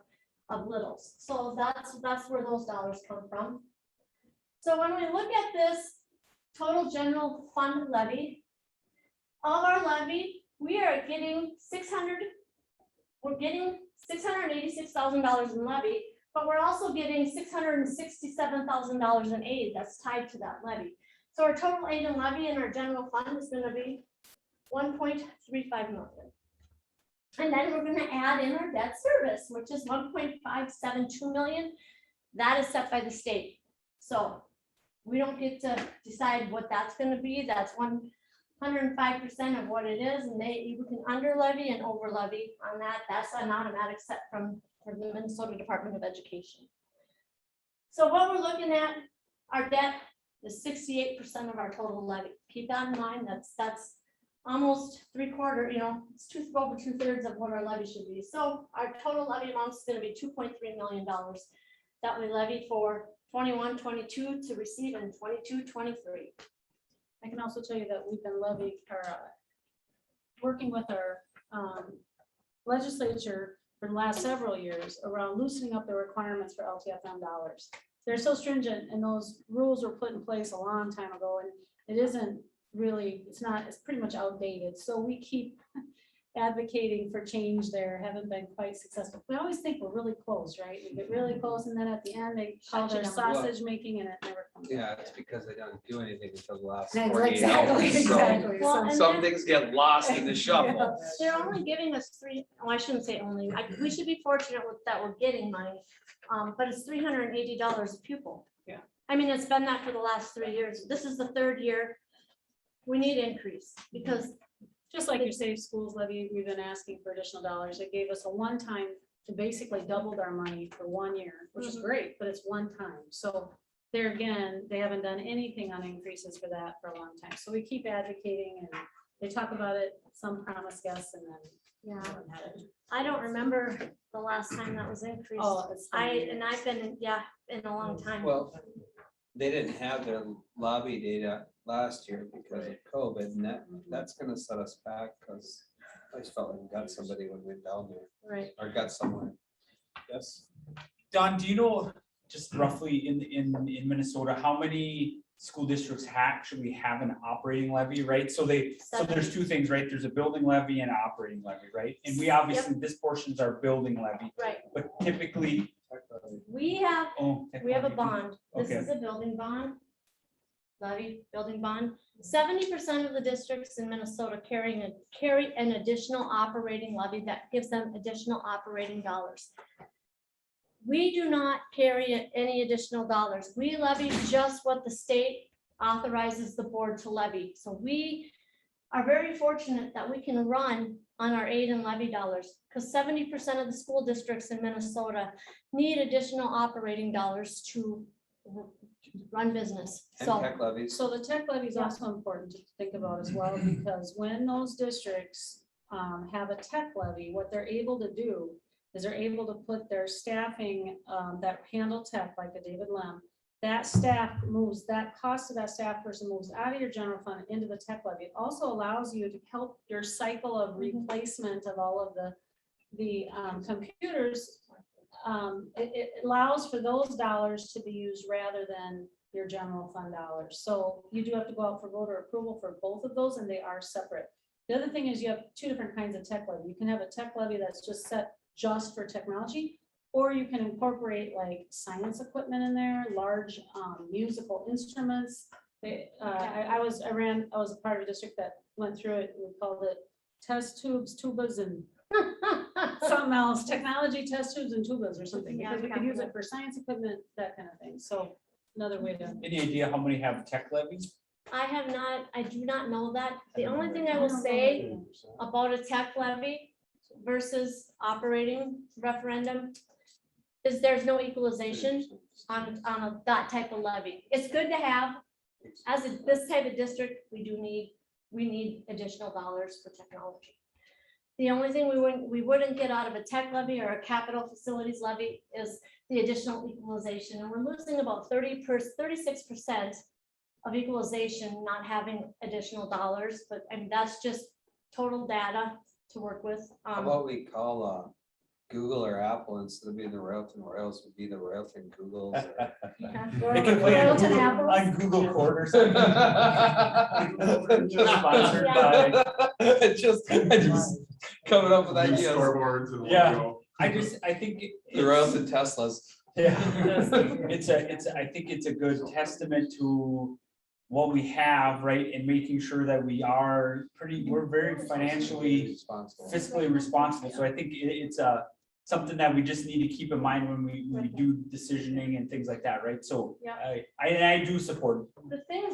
littles. So that's where those dollars come from. So when we look at this total general fund levy, of our levy, we are getting $686,000 in levy, but we're also getting $667,000 in aid that's tied to that levy. So our total aid and levy in our general fund is going to be $1.35 million. And then we're going to add in our debt service, which is $1.572 million. That is set by the state. So we don't get to decide what that's going to be. That's 105% of what it is. And you can under levy and over levy on that. That's an automatic set from the Minnesota Department of Education. So what we're looking at, our debt is 68% of our total levy. Keep that in mind. That's almost 3/4, it's over 2/3 of what our levy should be. So our total levy amount is going to be $2.3 million that we levy for 21-22 to receive in 22-23. I can also tell you that we've been working with our legislature for the last several years around loosening up the requirements for LTFM dollars. They're so stringent, and those rules were put in place a long time ago, and it isn't really, it's pretty much outdated. So we keep advocating for change there, haven't been quite successful. We always think we're really close, right? We get really close, and then at the end they call their sausage making, and it never comes. Yeah, it's because they don't do anything until the last Exactly, 48 hours. So exactly. Well, and some then- things get lost in the shuffle. They're only giving us I shouldn't say only, we should be fortunate that we're getting money, but it's $380 a pupil. Yeah. I mean, it's been that for the last 3 years. This is the 3rd year. We need increase because Just like your Safe Schools levy, we've been asking for additional dollars. It gave us a one-time to basically doubled our money for 1 year, which is great, but it's one time. So there again, they haven't done anything on increases for that for a long time. So we keep advocating, and they talk about it, some promise yes, and then. Yeah, haven't had it. I don't remember the last time that was increased. Oh, it's. been I've been, yeah, in a long time. Well, they didn't have their lobby data last year because of COVID, and that's gonna set us back, because I just felt like we got somebody when we went down there, Right. or got somewhere. Yes, Don, do you know just roughly in Minnesota, how many school districts actually have an operating levy, right? So there's two things, right? There's a building levy and an operating levy, right? And we obviously, this portion's our building levy, Right. but typically, We have oh. We have a bond. This Okay. is a building bond. Levy, building bond. 70% of the districts in Minnesota carry an additional operating levy that gives them additional operating dollars. We do not carry any additional dollars. We levy just what the state authorizes the board to levy. So we are very fortunate that we can run on our aid and levy dollars, because 70% of the school districts in Minnesota need additional operating dollars to run business. and So, tech levies. So the tech levy is also important to think about as well, because when those districts have a tech levy, what they're able to do is they're able to put their staffing that handle tech, like a David Lem, that staff moves, that cost of that staff person moves out of your general fund into the tech levy. It also allows you to help your cycle of replacement of all of the computers. It allows for those dollars to be used rather than your general fund dollars. So you do have to go out for voter approval for both of those, and they are separate. The other thing is you have two different kinds of tech levy. You can have a tech levy that's just set just for technology, or you can incorporate like science equipment in there, large musical instruments. I was a part of a district that went through it. We called it test tubes, tubas, and something else, technology test tubes and tubas or something, Yeah, because we could use it for science equipment, that kind of thing. So another way to. Any idea how many have tech levies? I do not know that. The only thing I will say about a tech levy versus operating referendum is there's no equalization on that type of levy. It's good to have, as this type of district, we need additional dollars for technology. The only thing we wouldn't get out of a tech levy or a capital facilities levy is the additional equalization, and we're losing about 36% of equalization not having additional dollars, but I mean, that's just total data to work with. How about we call Google or Apple, instead of being the Royalton Royals, would be the Royalton Googles. They can play on Royalton Apples? on Google Court or something. Just sponsored by. Just coming up with New ideas. scoreboards and Yeah. logo. I think. The Royalton Teslas. Yeah, I think it's a good testament to what we have, right, and making sure that we're very financially, Responsible. fiscally responsible. So I think it's something that we just need to keep in mind when we do decisioning and things like that, right? So Yeah. I do support. The thing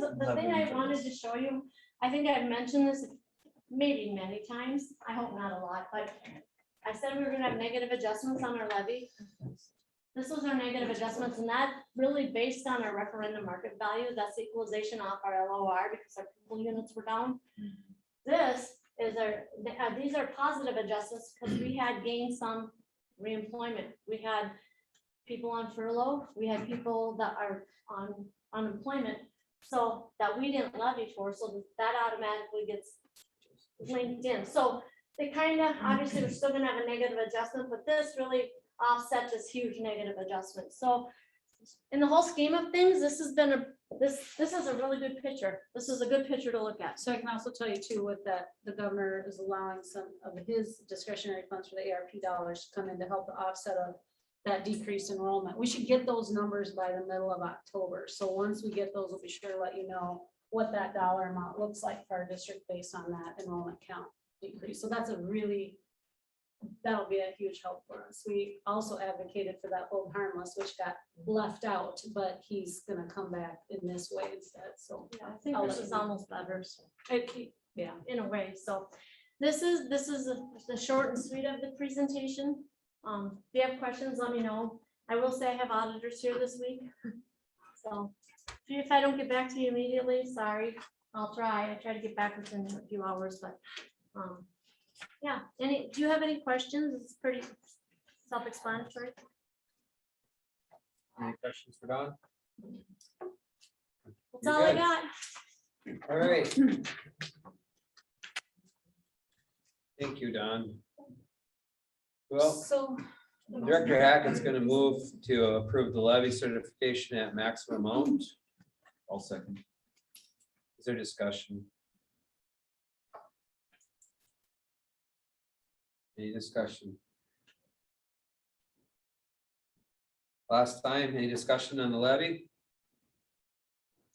I wanted to show you, I think I've mentioned this maybe many times, I hope not a lot, but I said we were gonna have negative adjustments on our levy. This was our negative adjustments, and that really based on our referendum market value, that's equalization off our LOR because our people units were down. This is these are positive adjustments because we had gained some reemployment. We had people on furlough, we had people that are on unemployment, so that we didn't levy for, so that automatically gets linked in. So they kind of, obviously, we're still gonna have a negative adjustment, but this really offset this huge negative adjustment. So in the whole scheme of things, this has been this is a really good picture. This is a good picture to look at. So I can also tell you too, with that, the governor is allowing some of his discretionary funds for the ARP dollars to come in to help the offset of that decreased enrollment. We should get those numbers by the middle of October. So once we get those, we'll be sure to let you know what that dollar amount looks like for our district based on that enrollment count decrease. So that'll be a huge help for us. We also advocated for that hold harmless, which got left out, but he's gonna come back in this way instead, so. Yeah, I think this is almost better Yeah, in a way. So this is the short and sweet of the presentation. If you have questions, let me know. I will say I have auditors here this week. So if I don't get back to you immediately, sorry. I'll try. I try to get back within a few hours, but, yeah. Do you have any questions? It's pretty self-explanatory. Any questions for Don? That's all I You're good. got. All right. Thank you, Don. Well, So, Director Hackett's gonna move to approve the levy certification at maximum amount. I'll second. Is there discussion? Any discussion? Last time, any discussion on the levy?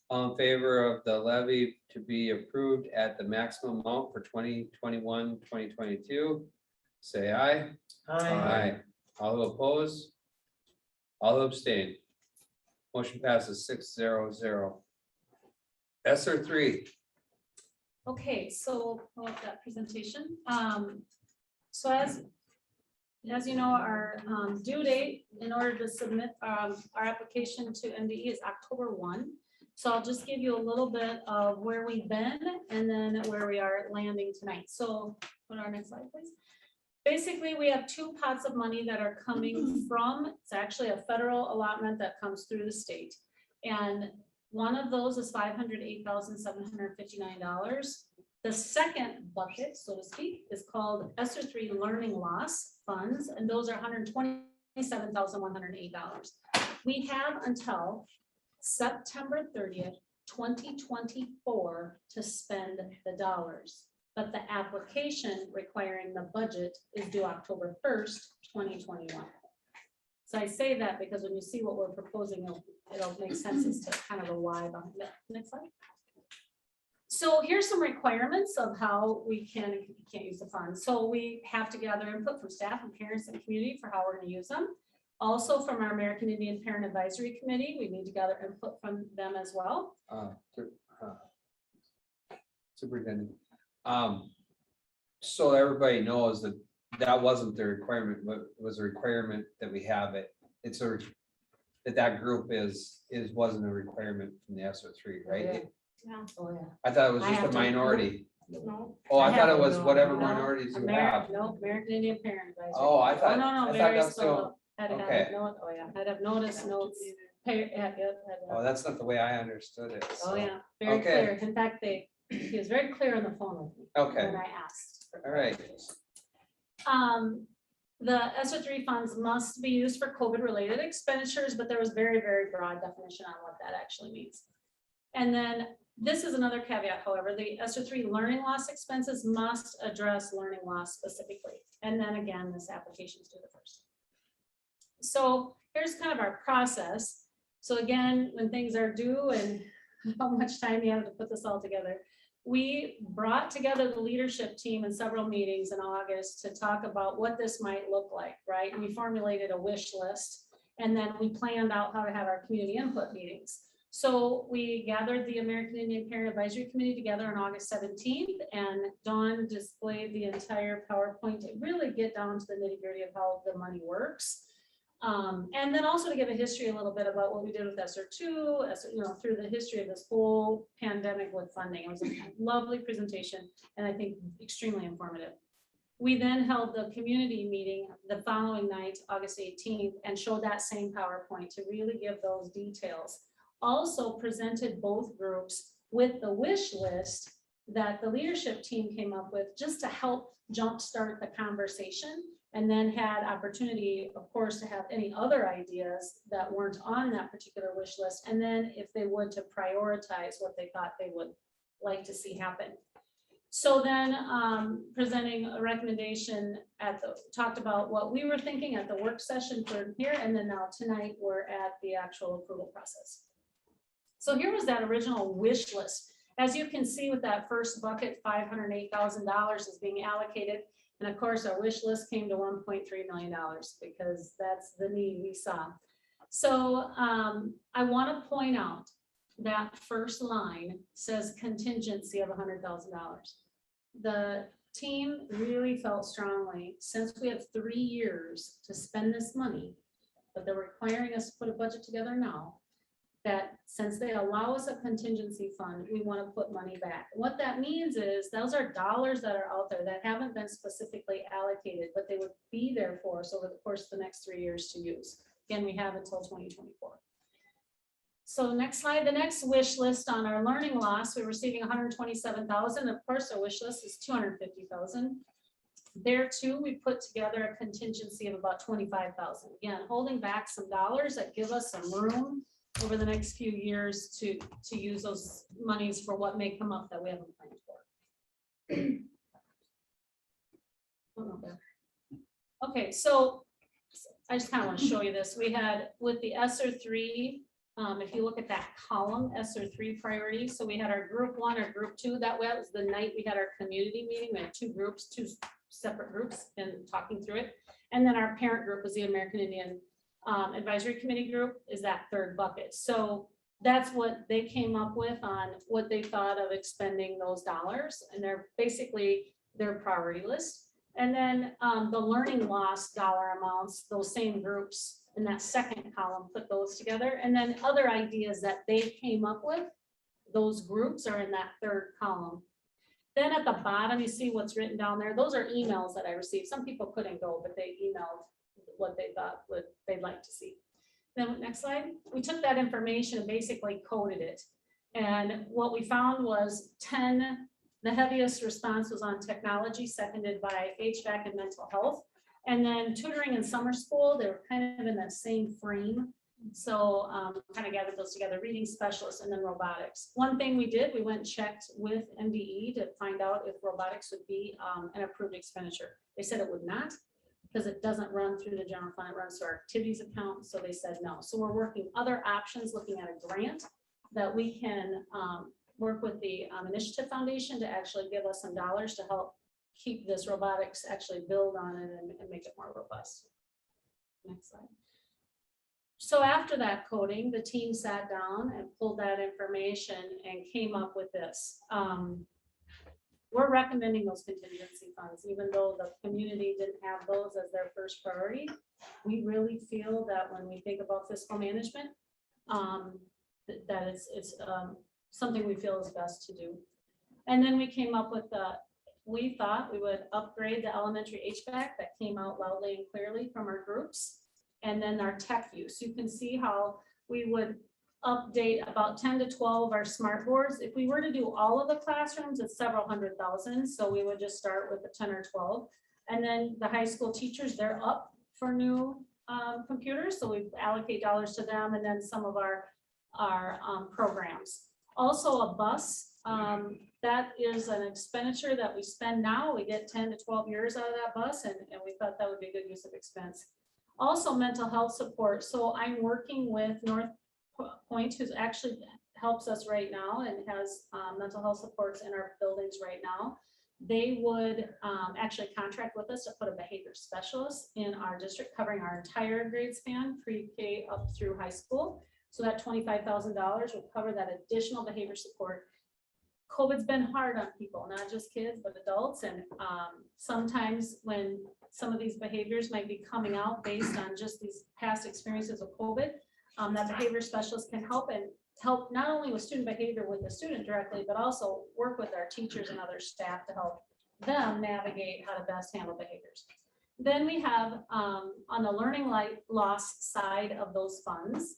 All in favor of the levy to be approved at the maximum amount for 2021-2022, say aye. Aye. All who oppose? All who abstain? Motion passes 6-0-0. ESER 3, okay, so about that presentation. So as you know, our due date in order to submit our application to MDE is October 1. So I'll just give you a little bit of where we've been and then where we are landing tonight. So go to our next slide, please. Basically, we have two pots of money that are coming from, it's actually a federal allotment that comes through the state. And one of those is $508,759. The second bucket, so to speak, is called ESER 3 Learning Loss Funds, and those are $127,108. We have until September 30th, 2024 to spend the dollars. But the application requiring the budget is due October 1st, 2021. So I say that because when you see what we're proposing, it'll make sense as to kind of a why behind it. Next slide. So here's some requirements of how we can and can't use the funds. So we have to gather input from staff and parents and community for how we're going to use them. Also from our American Indian Parent Advisory Committee, we need to gather input from them as well. Superintendent. So everybody knows that that wasn't the requirement, but it was a requirement that we have it. It's a, that group wasn't a requirement from the ESER 3, right? Yeah. Oh, yeah. I thought it was I just a have to- minority. No. Oh, I thought it was No, whatever no. minorities you have. No, American Indian Parent Advisory. Oh, I thought, No, I thought very that's the, slow. Had to have okay. it note, oh yeah, had to have notice, notes. oh, that's not the way I understood it. Oh, so. yeah, very Okay. clear. In fact, he was very clear on the phone with me Okay, when I asked. for all right. The ESER 3 funds must be used for COVID-related expenditures, but there was very, very broad definition on what that actually means. And then this is another caveat, however, the ESER 3 learning loss expenses must address learning loss specifically. And then again, this application is due the first. So here's kind of our process. So again, when things are due and how much time you have to put this all together, we brought together the leadership team in several meetings in August to talk about what this might look like, right? And we formulated a wish list, and then we planned out how to have our community input meetings. So we gathered the American Indian Parent Advisory Committee together on August 17th, and Dawn displayed the entire PowerPoint to really get down to the nitty-gritty of how the money works. And then also to give a history a little bit about what we did with ESER 2, through the history of this whole pandemic with funding. It was a lovely presentation and I think extremely informative. We then held the community meeting the following night, August 18th, and showed that same PowerPoint to really give those details. Also presented both groups with the wish list that the leadership team came up with just to help jumpstart the conversation. And then had opportunity, of course, to have any other ideas that weren't on that particular wish list. And then if they would, to prioritize what they thought they would like to see happen. So then presenting a recommendation talked about what we were thinking at the work session for here. And then now tonight we're at the actual approval process. So here was that original wish list. As you can see with that first bucket, $508,000 is being allocated. And of course, our wish list came to $1.3 million because that's the need we saw. So I want to point out that first line says contingency of $100,000. The team really felt strongly, since we have 3 years to spend this money, but they're requiring us to put a budget together now, that since they allow us a contingency fund, we want to put money back. What that means is those are dollars that are out there that haven't been specifically allocated, but they would be there for us over the course of the next 3 years to use. Again, we have until 2024. So next slide, the next wish list on our learning loss, we're receiving 127,000. Of course, our wish list is 250,000. There too, we put together a contingency of about 25,000. Again, holding back some dollars that give us some room over the next few years to use those monies for what may come up that we haven't planned for. Okay, so I just kind of want to show you this. We had with the ESSER 3, if you look at that column, ESSER 3 priorities. So we had our group 1 or group 2. That was the night we had our community meeting. We had 2 groups, 2 separate groups, and talking through it. And then our parent group was the American Indian Advisory Committee group, is that 3rd bucket. So that's what they came up with on what they thought of expending those dollars, and they're basically their priority list. And then the learning loss dollar amounts, those same groups in that 2nd column, put those together. And then other ideas that they came up with, those groups are in that 3rd column. Then at the bottom, you see what's written down there. Those are emails that I received. Some people couldn't go, but they emailed what they thought they'd like to see. Then next slide. We took that information and basically coded it. And what we found was 10, the heaviest response was on technology, seconded by HVAC and mental health. And then tutoring and summer school, they were kind of in that same frame. So kind of gathered those together, reading specialists and then robotics. One thing we did, we went and checked with MDE to find out if robotics would be an approved expenditure. They said it would not, because it doesn't run through the general fund, it runs through our activities account. So they said no. So we're working other options, looking at a grant that we can work with the Initiative Foundation to actually give us some dollars to help keep this robotics, actually build on it and make it more robust. Next slide. So after that coding, the team sat down and pulled that information and came up with this. We're recommending those contingency funds, even though the community didn't have those as their first priority. We really feel that when we think about fiscal management, that it's something we feel is best to do. And then we came up with we thought we would upgrade the elementary HVAC. That came out loudly and clearly from our groups. And then our tech use. You can see how we would update about 10 to 12 of our smart boards. If we were to do all of the classrooms, it's several $100,000. So we would just start with the 10 or 12. And then the high school teachers, they're up for new computers. So we allocate dollars to them, and then some of our programs. Also a bus, that is an expenditure that we spend now. We get 10 to 12 years out of that bus, and we thought that would be a good use of expense. Also mental health support. So I'm working with North Point, who actually helps us right now and has mental health supports in our buildings right now. They would actually contract with us to put a behavior specialist in our district, covering our entire grade span, pre-K up through high school. So that $25,000 will cover that additional behavior support. COVID's been hard on people, not just kids, but adults. And sometimes when some of these behaviors might be coming out based on just these past experiences of COVID, that behavior specialist can help not only with student behavior with the student directly, but also work with our teachers and other staff to help them navigate how to best handle behaviors. Then we have on the learning loss side of those funds,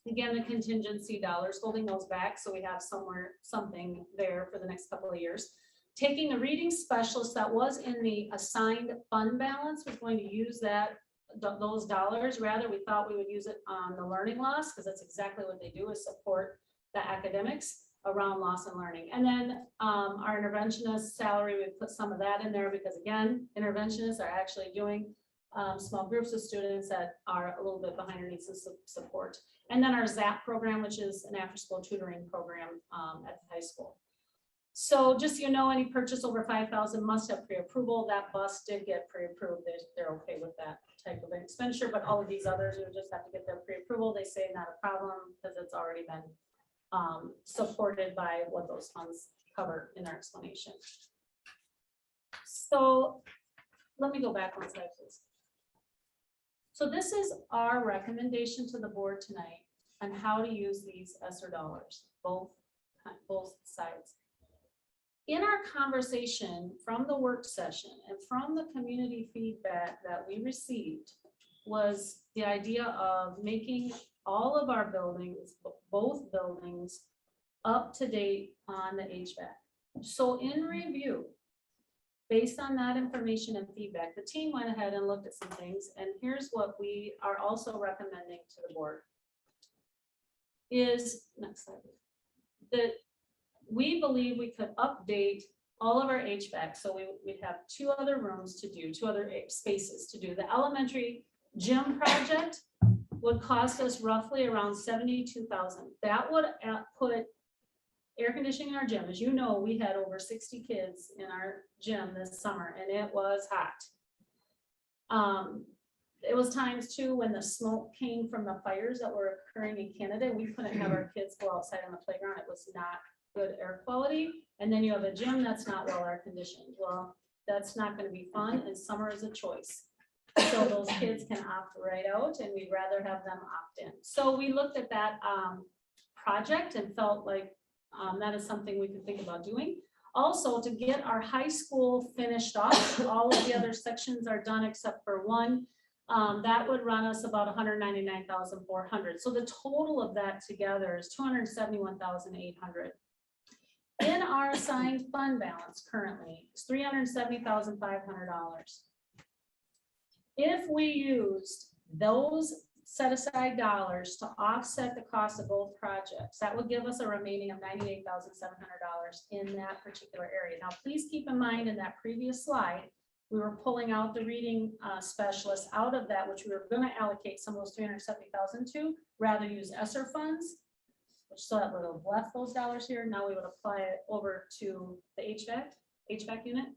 again, the contingency dollars, holding those back so we have something there for the next couple of years. Taking the reading specialist that was in the assigned fund balance, was going to use those dollars. Rather, we thought we would use it on the learning loss, because that's exactly what they do, is support the academics around loss and learning. And then our interventionist salary, we put some of that in there because, again, interventionists are actually doing small groups of students that are a little bit behind or need some support. And then our ZAP program, which is an after-school tutoring program at the high school. So just so you know, any purchase over $5,000 must have pre-approval. That bus did get pre-approved. They're okay with that type of expenditure, but all of these others, we just have to get their pre-approval. They say not a problem because it's already been supported by what those funds cover in their explanation. So let me go back one slide, please. So this is our recommendation to the board tonight. on how to use these ESSER dollars, both sides. In our conversation from the work session and from the community feedback that we received was the idea of making all of our buildings, both buildings, up to date on the HVAC. So in review, based on that information and feedback, the team went ahead and looked at some things, and here's what we are also recommending to the board. Is, next slide, that we believe we could update all of our HVAC, so we'd have 2 other rooms to do, 2 other spaces to do. The elementary gym project would cost us roughly around $72,000. That would put air conditioning in our gym. As you know, we had over 60 kids in our gym this summer, and it was hot. It was times too when the smoke came from the fires that were occurring in Canada. We couldn't have our kids go outside on the playground. It was not good air quality. And then you have a gym that's not well air conditioned. Well, that's not going to be fun, and summer is a choice. So those kids can opt right out, and we'd rather have them opt in. So we looked at that project and felt like that is something we could think about doing. Also, to get our high school finished off, all of the other sections are done except for one. That would run us about $199,400. So the total of that together is $271,800. In our assigned fund balance currently is $370,500. If we used those set aside dollars to offset the cost of both projects, that would give us a remaining of $98,700 in that particular area. Now, please keep in mind in that previous slide, we were pulling out the reading specialists out of that, which we were going to allocate some of those $370,000 to, rather use ESSER funds, which so that would have left those dollars here. Now we would apply it over to the HVAC unit.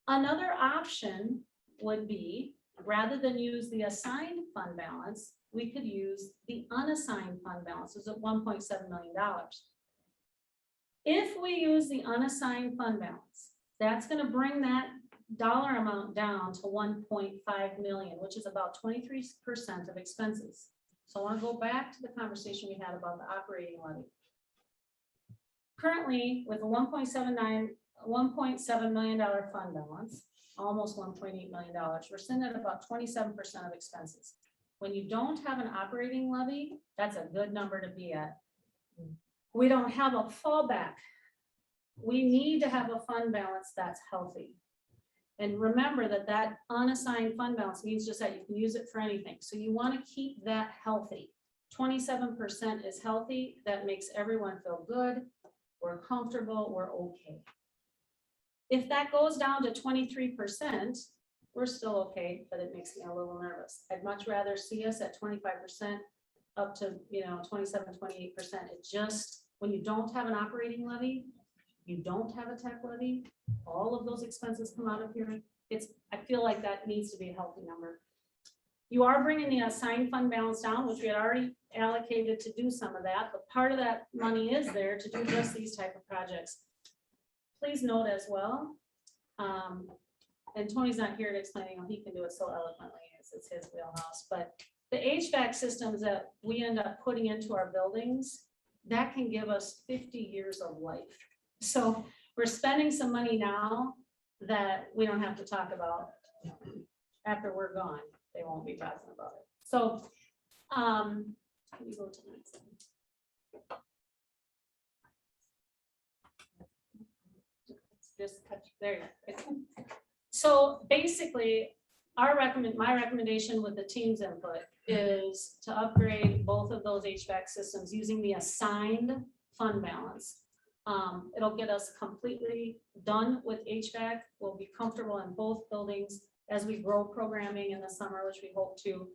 Another option would be, rather than use the assigned fund balance, we could use the unassigned fund balances of $1.7 million. If we use the unassigned fund balance, that's going to bring that dollar amount down to 1.5 million, which is about 23% of expenses. So I want to go back to the conversation we had about the operating levy. Currently, with a $1.7 million fund balance, almost $1.8 million, we're sitting at about 27% of expenses. When you don't have an operating levy, that's a good number to be at. We don't have a fallback. We need to have a fund balance that's healthy. And remember that that unassigned fund balance means just that you can use it for anything. So you want to keep that healthy. 27% is healthy. That makes everyone feel good. We're comfortable. We're okay. If that goes down to 23%, we're still okay, but it makes me a little nervous. I'd much rather see us at 25% up to 27, 28%. It just, when you don't have an operating levy, you don't have a tech levy, all of those expenses come out of here. I feel like that needs to be a healthy number. You are bringing the assigned fund balance down, which we had already allocated to do some of that, but part of that money is there to do just these type of projects. Please note as well, and Tony's not here to explain, he can do it so eloquently, it's his wheelhouse, but the HVAC systems that we end up putting into our buildings, that can give us 50 years of life. So we're spending some money now that we don't have to talk about after we're gone. They won't be talking about it. So can you go to the next one? Just touch there. So basically, my recommendation with the team's input is to upgrade both of those HVAC systems using the assigned fund balance. It'll get us completely done with HVAC. We'll be comfortable in both buildings as we grow programming in the summer, which we hope to.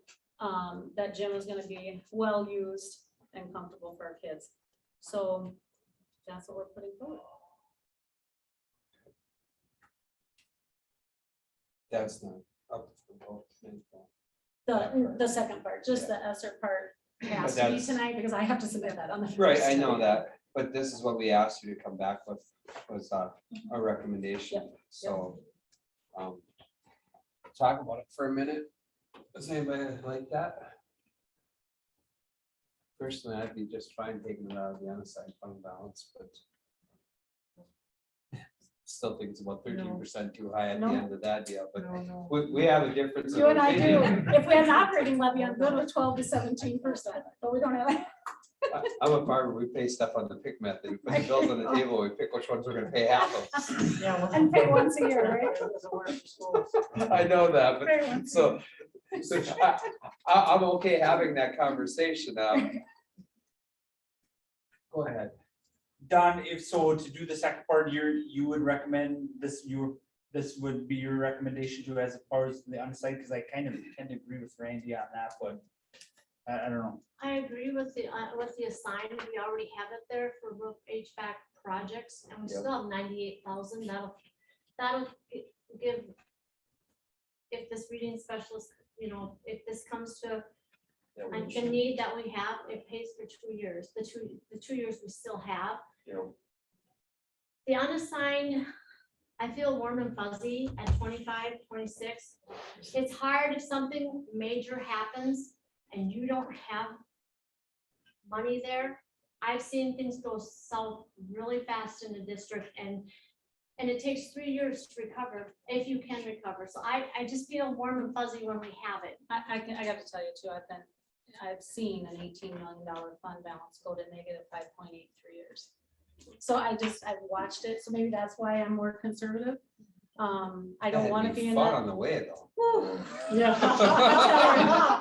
That gym is going to be well used and comfortable for our kids. So that's what we're putting forward. That's not up for both. The second part, just the ESSER part has to be tonight because I have to submit that on the. Right, I first. know that, but this is what we asked you to come back with, was a recommendation, Yep, so. Talk about it for a minute. Does anybody like that? Personally, I'd be just fine taking it out of the unassigned fund balance, but still think it's about 13% too high at the No. end of that deal, but No, no. we have a difference. of You and I do. opinion. If we had an operating levy, I'm good with 12 to 17%, but we don't have. I'm a farmer, we pay stuff on the pick method, we put the bills on the table, we pick which ones we're gonna pay half of. Yeah, well, And pay once a year, right? it doesn't work for schools. I know that, Pay but once a so, I'm okay having that conversation. Go ahead. Don, if so, to do the second part, you would recommend this, this would be your recommendation to as far as the onsite, because I kind of tend to agree with Randy on that, but I don't know. I agree with the assigned, we already have it there for roof HVAC projects, and we Yep. still have 98,000, that'll give. If this reading specialist, you know, if this comes to a need that we have, it pays for 2 years, the two years we still have. Yep. The unassigned, I feel warm and fuzzy at 25, 26. It's hard if something major happens and you don't have money there. I've seen things go south really fast in the district, and it takes 3 years to recover, if you can recover. So I just feel warm and fuzzy when we have it. I got to tell you too, I've seen an $18 million fund balance go to negative 5.8 3 years. So I've watched it, so maybe that's why I'm more conservative. I don't want to be in Fun that. on the way though. Whew. Yeah.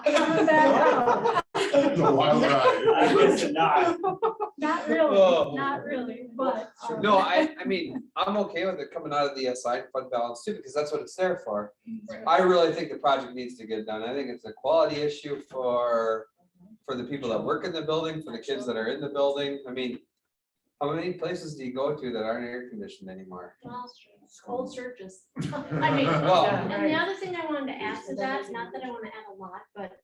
Coming back up. It's a wild ride. I guess not. Not Oh. really, not really, but. No, I mean, I'm okay with it coming out of the assigned fund balance too, because that's what it's there for. I really think the project needs to get done. I think it's a quality issue for the people that work in the building, for the kids that are in the building. I mean, how many places do you go to that aren't air conditioned anymore? Well, old churches. I mean, Well, and the other thing I wanted to add to that, not that I want to add a lot, but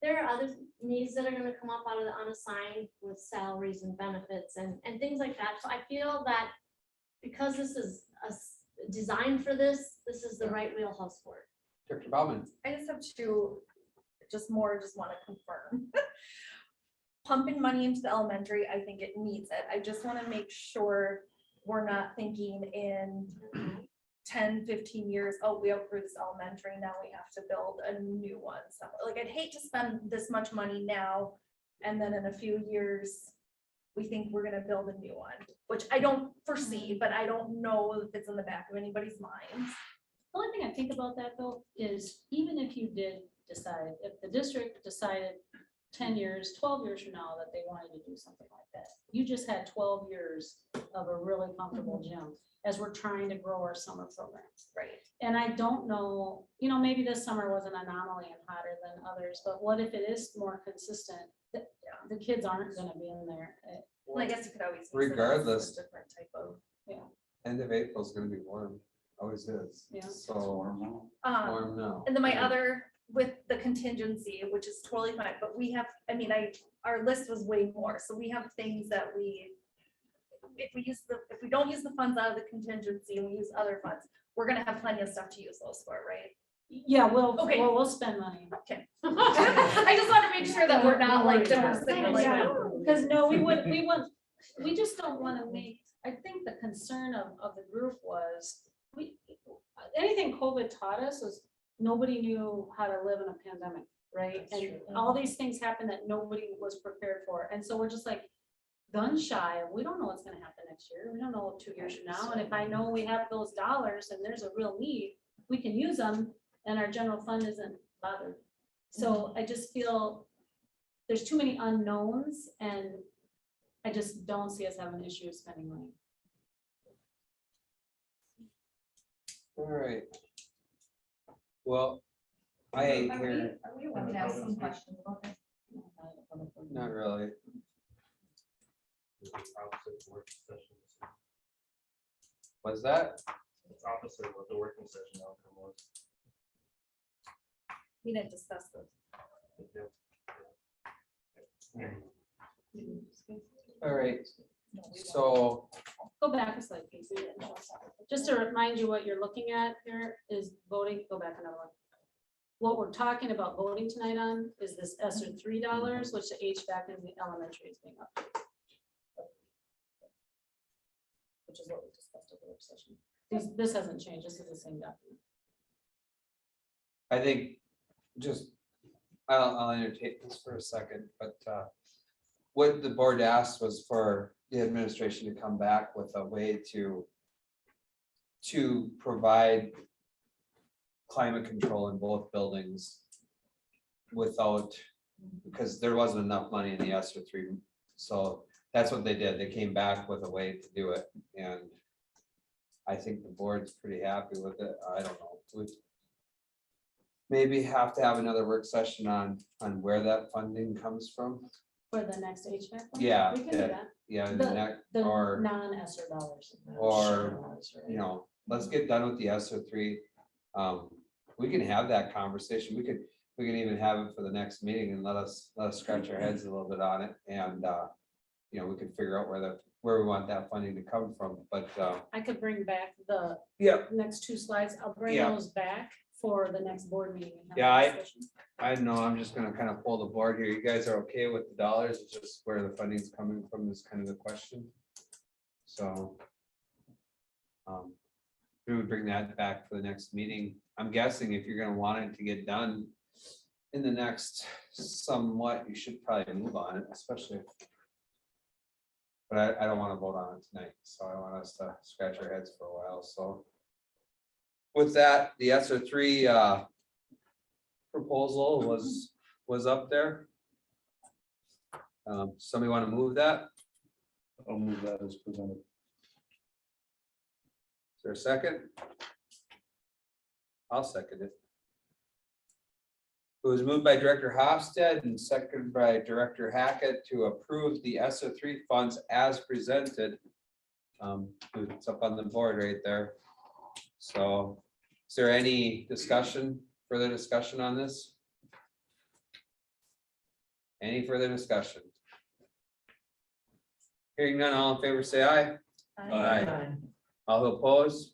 there are other needs that are gonna come up out of the unassigned with salaries and benefits and things like that. So I feel that because this is designed for this is the right wheelhouse for it. Dr. Bauman. I just have to, just want to confirm. Pumping money into the elementary, I think it needs it. I just want to make sure we're not thinking in 10, 15 years, oh, we outgrew this elementary, now we have to build a new one somewhere. Like, I'd hate to spend this much money now, and then in a few years, we think we're gonna build a new one, which I don't foresee, but I don't know if it's in the back of anybody's minds. The only thing I think about that though, is even if you did decide, if the district decided 10 years, 12 years from now that they wanted to do something like that, you just had 12 years of a really comfortable gym as we're trying to grow our summer programs. Right. And I don't know, you know, maybe this summer was an anomaly and hotter than others, but what if it is more consistent? The kids aren't gonna be in there. Well, I guess you could always. use it as a Regardless. Different type of. End of April is gonna be warm, always is. Yeah. So warm now. And then my other, with the contingency, which is totally fine, but we have, I mean, our list was way more, so we have things that if we don't use the funds out of the contingency and we use other funds, we're gonna have plenty of stuff to use those for, right? Yeah, Okay. we'll spend money. Okay. I just want to make sure that we're not like diversity. Because no, we just don't want to make, I think the concern of the group was, anything COVID taught us was nobody knew how to live in a pandemic, right? And all these things happened that nobody was prepared for. And so we're just like gun shy. We don't know what's going to happen next year. We don't know 2 years from now. And if I know we have those dollars and there's a real need, we can use them and our general fund isn't bothered. So I just feel there's too many unknowns and I just don't see us having an issue spending money. All right. Well, I ain't here, We want to ask some questions about this. not really. Was that? It's opposite of what the working session outcome was. We didn't discuss this. All right, so Go back a slide, Casey. Just to remind you what you're looking at here is voting, go back another one. what we're talking about voting tonight on is this ESSER $3, which the HVAC in the elementary is being up. Which is what we discussed at the work session. This hasn't changed, this is the same document. I think just, I'll entertain this for a second, but what the board asked was for the administration to come back with a way to provide climate control in both buildings without, because there wasn't enough money in the ESSER three. So that's what they did. They came back with a way to do it. And I think the board's pretty happy with it. I don't know. We maybe have to have another work session on where that funding comes from. For the next HVAC one? Yeah, We can do that. Yeah, The or, non-ESSER dollars. or, you know, let's get done with the ESSER three. We can have that conversation. We can even have it for the next meeting and let us scratch our heads a little bit on it. And, you know, we can figure out where we want that funding to come from, but, I could bring back the yeah, next two slides. I'll bring Yeah. those back for the next board meeting. and have Yeah, a discussion. I know, I'm just gonna kind of pull the board here. You guys are okay with the dollars? It's just where the funding's coming from is kind of the question. So. We would bring that back for the next meeting. I'm guessing if you're gonna want it to get done in the next somewhat, you should probably move on it, especially. But I don't want to vote on it tonight, so I want us to scratch our heads for a while, so. With that, the ESSER three proposal was up there. Somebody want to move that? I'll move that as presented. Is there a second? I'll second it. It was moved by Director Hofstad and seconded by Director Hackett to approve the ESSER three funds as presented. It's up on the board right there. So is there any further discussion on this? Any further discussion? Hearing none, all in favor, say aye. Aye. All who oppose?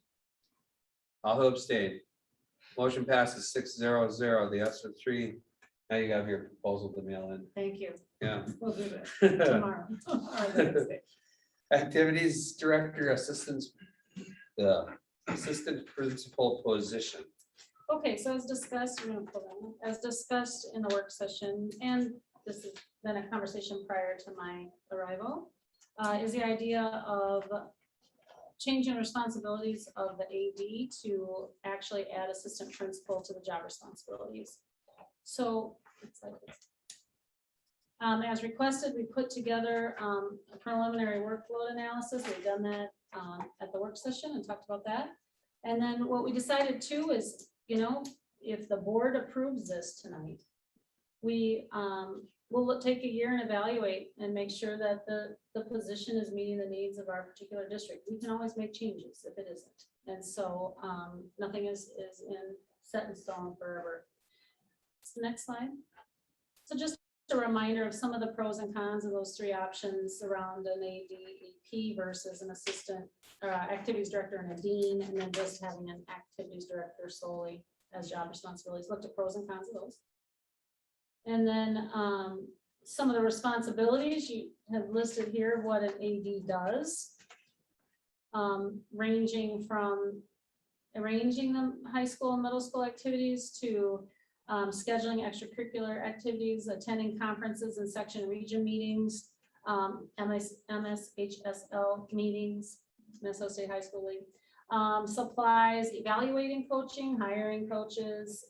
All who abstain? Motion passes 6-0-0. The ESSER three. Now you have your proposal to mail in. Thank you. Yeah. We'll do that tomorrow. or the next day. Activities Director Assistance, the Assistant Principal position. Okay, so as discussed, we're gonna pull them, as discussed in the work session, and this has been a conversation prior to my arrival, is the idea of changing responsibilities of the AD to actually add assistant principal to the job responsibilities. So it's like this. As requested, we put together a preliminary workload analysis. We've done that at the work session and talked about that. And then what we decided too is, you know, if the board approves this tonight, we will take a year and evaluate and make sure that the position is meeting the needs of our particular district. We can always make changes if it isn't. And so nothing is set in stone forever. Next slide. So just a reminder of some of the pros and cons of those three options around an AD/AP versus an assistant activities director and a dean, and then just having an activities director solely as job responsibilities. Looked at pros and cons of those. And then some of the responsibilities you have listed here, what an AD does, ranging from arranging the high school and middle school activities to scheduling extracurricular activities, attending conferences and section region meetings, MSHSL meetings, Minnesota State High School League, supplies, evaluating coaching, hiring coaches,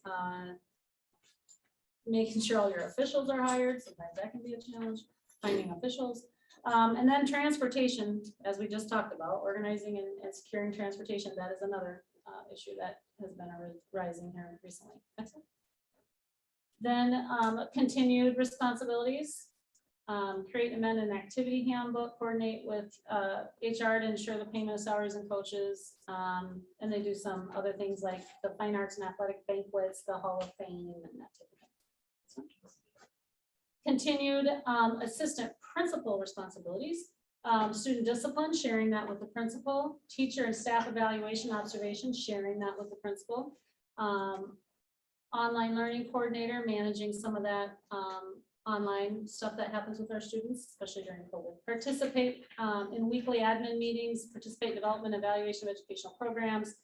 making sure all your officials are hired. Sometimes that can be a challenge, finding officials. And then transportation, as we just talked about, organizing and securing transportation. That is another issue that has been rising here recently. That's it. Then continued responsibilities, create and amend an activity handbook, coordinate with HR to ensure the payment of salaries and coaches. And they do some other things like the fine arts and athletic banquets, the Hall of Fame and that type of thing. Continued assistant principal responsibilities, student discipline, sharing that with the principal, teacher and staff evaluation observations, sharing that with the principal. online learning coordinator, managing some of that online stuff that happens with our students, especially during COVID. Participate in weekly admin meetings, participate in development, evaluation of educational programs,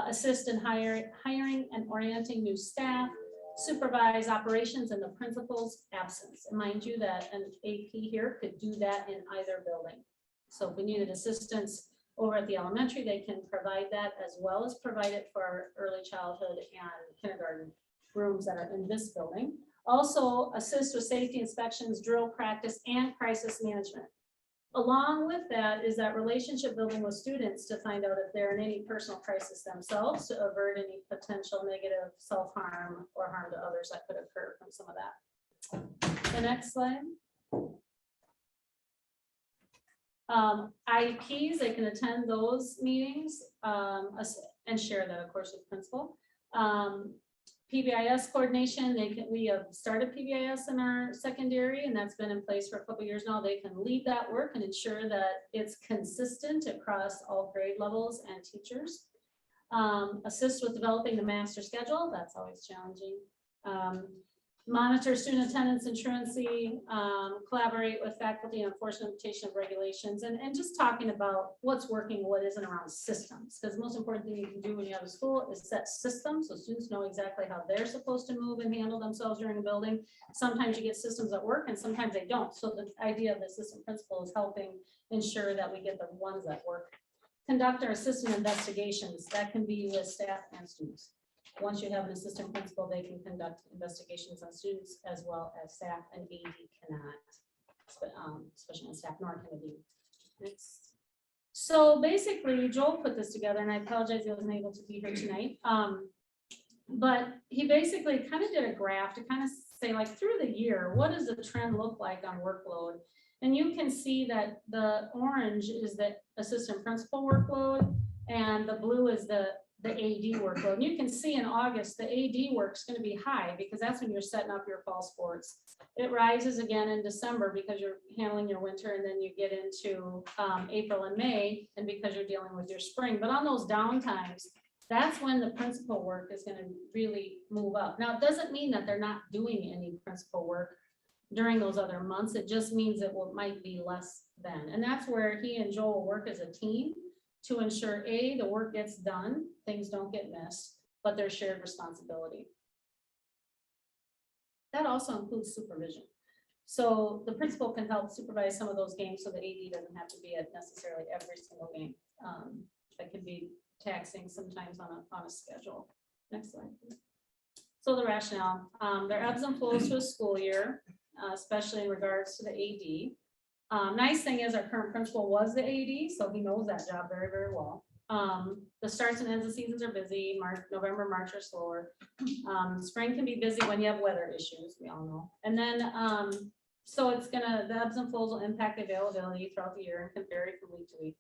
assist in hiring and orienting new staff, supervise operations in the principal's absence. And mind you that an AP here could do that in either building. So if we needed assistance over at the elementary, they can provide that as well as provide it for our early childhood and kindergarten rooms that are in this building. Also assist with safety inspections, drill practice, and crisis management. Along with that is that relationship building with students to find out if they're in any personal crisis themselves, to avert any potential negative self-harm or harm to others that could occur from some of that. The next slide. IEPs, they can attend those meetings and share that, of course, with principal. Pbis coordination, we have started Pbis in our secondary, and that's been in place for a couple of years now. They can lead that work and ensure that it's consistent across all grade levels and teachers. Assist with developing the master schedule, that's always challenging. Monitor student attendance and truancy, collaborate with faculty on enforcement implementation of regulations, and just talking about what's working, what isn't around systems. Because the most important thing you can do when you have a school is set systems so students know exactly how they're supposed to move and handle themselves during a building. Sometimes you get systems that work and sometimes they don't. So the idea of the assistant principal is helping ensure that we get the ones that work. Conduct our assistant investigations. That can be with staff and students. Once you have an assistant principal, they can conduct investigations on students as well as staff, and AD cannot, especially on staff, nor can it be. Next. So basically, Joel put this together, and I apologize he wasn't able to be here tonight. But he basically kind of did a graph to kind of say, like, through the year, what does the trend look like on workload? And you can see that the orange is the assistant principal workload, and the blue is the AD workload. And you can see in August, the AD work's going to be high because that's when you're setting up your fall sports. It rises again in December because you're handling your winter, and then you get into April and May, and because you're dealing with your spring. But on those down times, that's when the principal work is going to really move up. Now, it doesn't mean that they're not doing any principal work during those other months. It just means it might be less than. And that's where he and Joel work as a team to ensure the work gets done, things don't get missed, but there's shared responsibility. That also includes supervision. So the principal can help supervise some of those games so the AD doesn't have to be at necessarily every single game. That could be taxing sometimes on a schedule. Next slide, please. So the rationale, there are ebbs and flows to a school year, especially in regards to the AD. Nice thing is our current principal was the AD, so he knows that job very, very well. The starts and ends of seasons are busy. November, March are slower. Spring can be busy when you have weather issues, we all know. And then, so the ebbs and flows will impact availability throughout the year and can vary from week to week.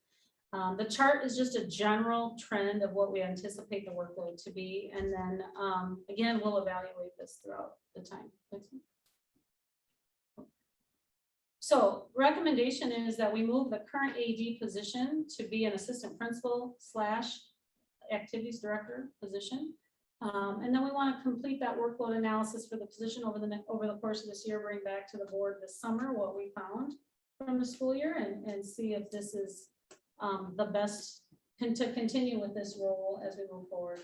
The chart is just a general trend of what we anticipate the workload to be. And then, again, we'll evaluate this throughout the time. So recommendation is that we move the current AD position to be an assistant principal / activities director position. And then we want to complete that workload analysis for the position over the course of this year, bring back to the board this summer what we found from the school year, and see if this is the best to continue with this role as we move forward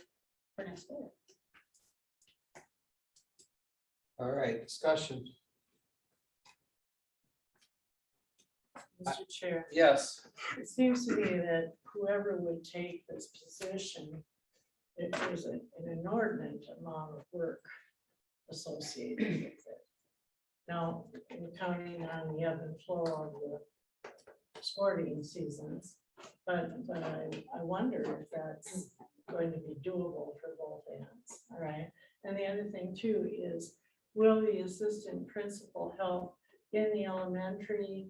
for next school year. All right, discussion. Mr. Chair, Yes. it seems to me that whoever would take this position, there's an inordinate amount of work associated with it. Now, we're counting on the ebb and flow of the sporting seasons, but I wonder if that's going to be doable for both ends, all right? And the other thing too is, will the assistant principal help in the elementary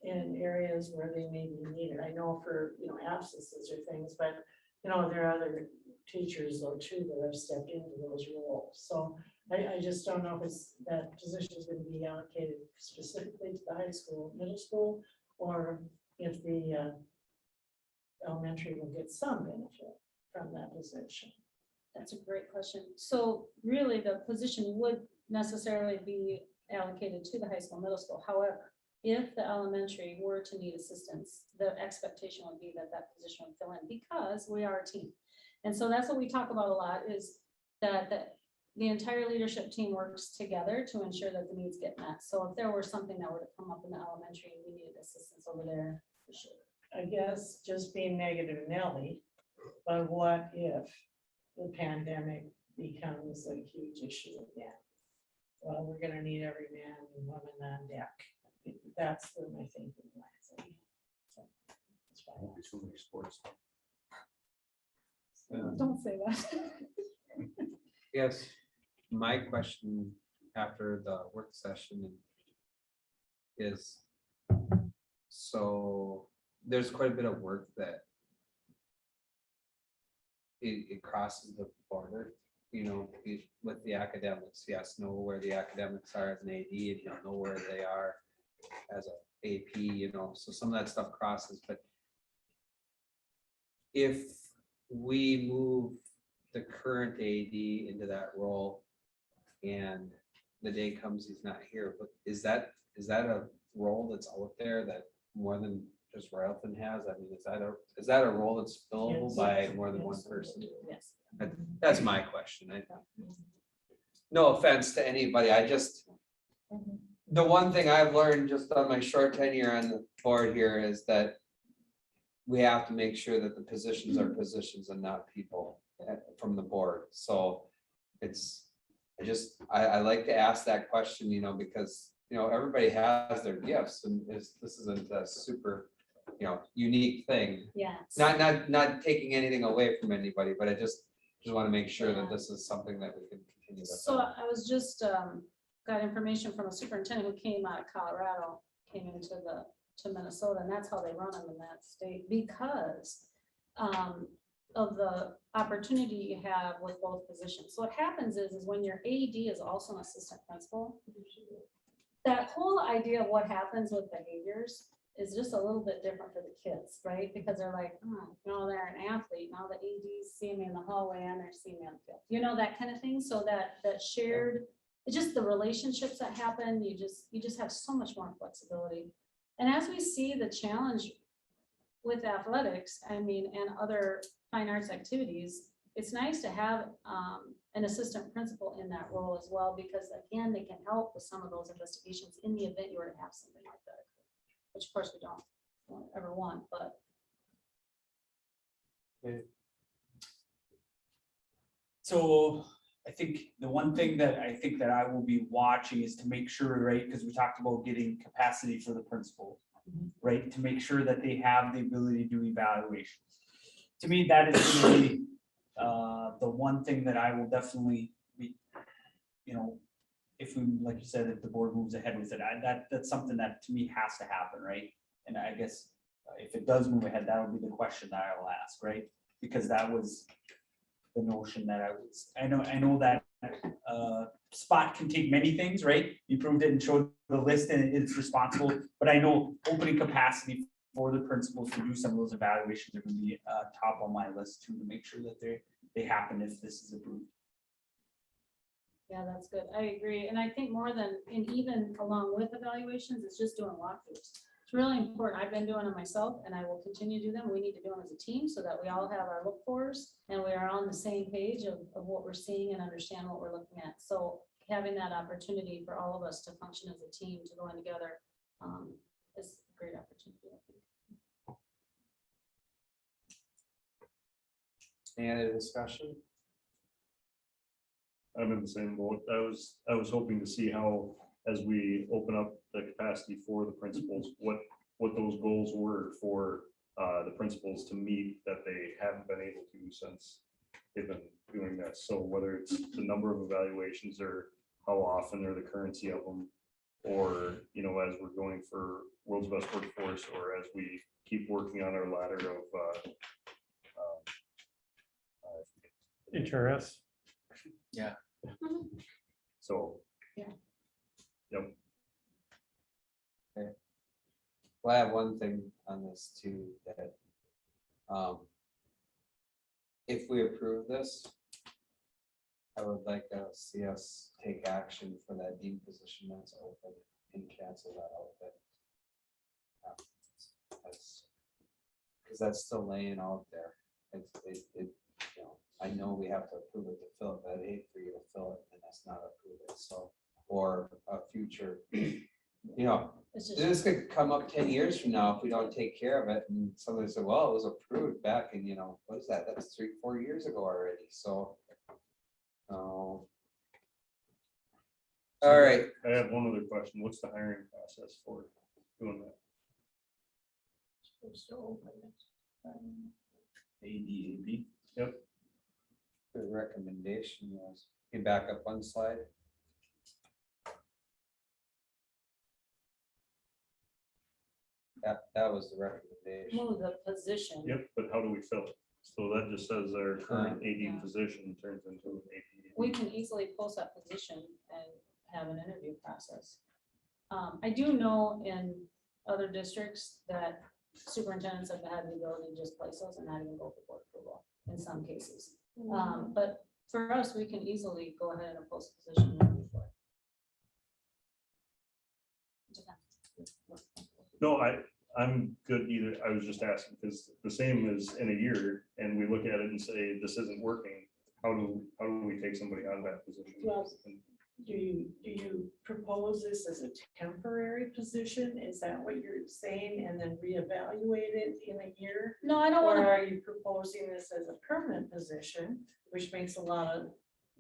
in areas where they may be needed? I know for, absences or things, but, there are other teachers though too that have stepped into those roles. So I just don't know if that position is going to be allocated specifically to the high school, middle school, or if the elementary will get some benefit from that position. That's a great question. So really, the position would necessarily be allocated to the high school, middle school. However, if the elementary were to need assistance, the expectation would be that that position would fill in because we are a team. And so that's what we talk about a lot is that the entire leadership team works together to ensure that the needs get met. So if there were something that were to come up in the elementary, we needed assistance over there for sure. I guess just being negative Nelly, but what if the pandemic becomes a huge issue again? Well, we're gonna need every man and woman on deck. That's where my thinking lies. So, that's fine. Don't say that. Yes, my question after the work session is, so there's quite a bit of work that it crosses the border, you know, with the academics. Yes, know where the academics are as an AD, and you don't know where they are as a AP, you know, so some of that stuff crosses, but if we move the current AD into that role and the day comes he's not here, but is that a role that's out there that more than just Royalton has? I mean, is that a role that's fillable Yes. by more than one Yes. person? Yes. That's my question. No offense to anybody, I just, the one thing I've learned just on my short tenure on the board here is that we have to make sure that the positions are positions and not people from the board. So it's, I like to ask that question, you know, because, you know, everybody has their gifts and this isn't a super, you know, unique thing. Yeah. Not taking anything away from anybody, but I just want to make sure that this is something that we can continue. So I was just, got information from a superintendent who came out of Colorado, came to Minnesota, and that's how they run them in that state because of the opportunity you have with both positions. So what happens is when your AD is also an assistant principal, that whole idea of what happens with behaviors is just a little bit different for the kids, right? Because they're like, oh, you know, they're an athlete. Now the ADs see me in the hallway and they're seeing me on the field, you know, that kind of thing. So that shared, it's just the relationships that happen. You just have so much more flexibility. And as we see the challenge with athletics, I mean, and other fine arts activities, it's nice to have an assistant principal in that role as well, because again, they can help with some of those investigations in the event you were to have something like that, which of course we don't ever want, but. So I think the one thing that I will be watching is to make sure, right, because we talked about getting capacity for the principal, right, to make sure that they have the ability to do evaluations. To me, that is going to be the one thing that I will definitely be, you know, if we, like you said, if the board moves ahead with it, that's something that to me has to happen, right? And I guess if it does move ahead, that'll be the question that I will ask, right? Because that was the notion that I know that spot can take many things, right? You proved it and showed the list and it's responsible, but I know opening capacity for the principals to do some of those evaluations are going to be top on my list too, to make sure that they happen if this is approved. Yeah, that's good. I agree. And I think more than, and even along with evaluations, it's just doing walkthroughs. It's really important. I've been doing them myself and I will continue to do them. We need to do them as a team so that we all have our look fors and we are on the same page of what we're seeing and understand what we're looking at. So having that opportunity for all of us to function as a team, to go in together is a great opportunity, I think. Any other discussion? I'm in the same boat. I was hoping to see how, as we open up the capacity for the principals, what those goals were for the principals to meet that they haven't been able to since they've been doing this. So whether it's the number of evaluations or how often or the currency of them, or, you know, as we're going for world's best workforce, or as we keep working on our ladder of HRS. Yeah. So. Yeah. Yep. Okay. Well, I have one thing on this too, that if we approve this, I would like to see us take action for that dean position that's open and cancel that out. Because that's still laying out there. I know we have to approve it to fill it, but I'd hate for you to fill it and that's not approved, so, or a future, It's just, this could come up 10 years from now if we don't take care of it, and somebody said, well, it was approved back in, what is that? That's 3-4 years ago already, so. All right, I have one other question. What's the hiring process for doing that? ADAP. the recommendation was, can you back up one slide? That was the recommendation. move the position. Yep, but how do we fill it? So that just says our current AD position turns into an AD. We can easily post that position and have an interview process. I do know in other districts that superintendents have had the ability to just place those and not even go for board approval in some cases. But for us, we can easily go ahead and post a position. and interview for it. No, I'm good either. I was just asking because the same as in a year and we look at it and say, this isn't working. How do we take somebody out of that position? Well, do you propose this as a temporary position? Is that what you're saying? And then reevaluate it in a year? No, I don't Or want to. are you proposing this as a permanent position, which makes a lot of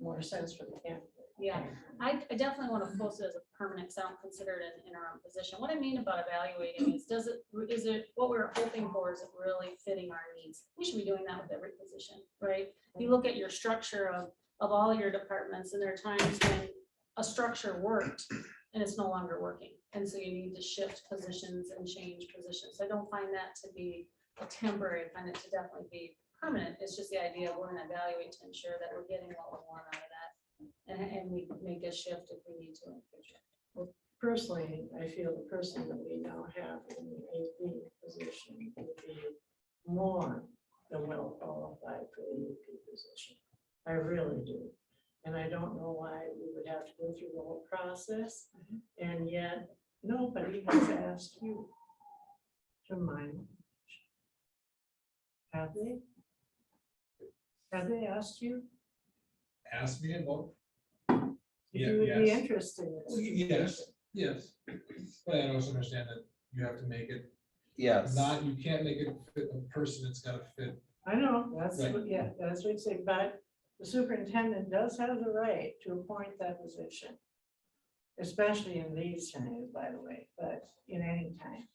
more sense for the candidate? Yeah, I definitely want to post it as a permanent, so I don't consider it an interim position. What I mean about evaluating is, is it, what we're hoping for, is it really fitting our needs? We should be doing that with every position, right? You look at your structure of all your departments, and there are times when a structure worked and it's no longer working. And so you need to shift positions and change positions. I don't find that to be a temporary, I find it to definitely be permanent. It's just the idea of we're going to evaluate to ensure that we're getting what we want out of that. And we make a shift if we need to in the future. Well, personally, I feel the person that we now have in the AD position would be more than well qualified for the AP position. I really do. And I don't know why we would have to go through the whole process. And yet, nobody has asked you to mind. Have they? Have they asked you? Ask me about. If you would be interested in this? Yes. But I also understand that you have to make it, Yes. you can't make it fit a person, it's gotta fit. I know, that's Right. what, yeah, that's what you say, but the superintendent does have the right to appoint that position. Especially in these times, by the way, but in any time.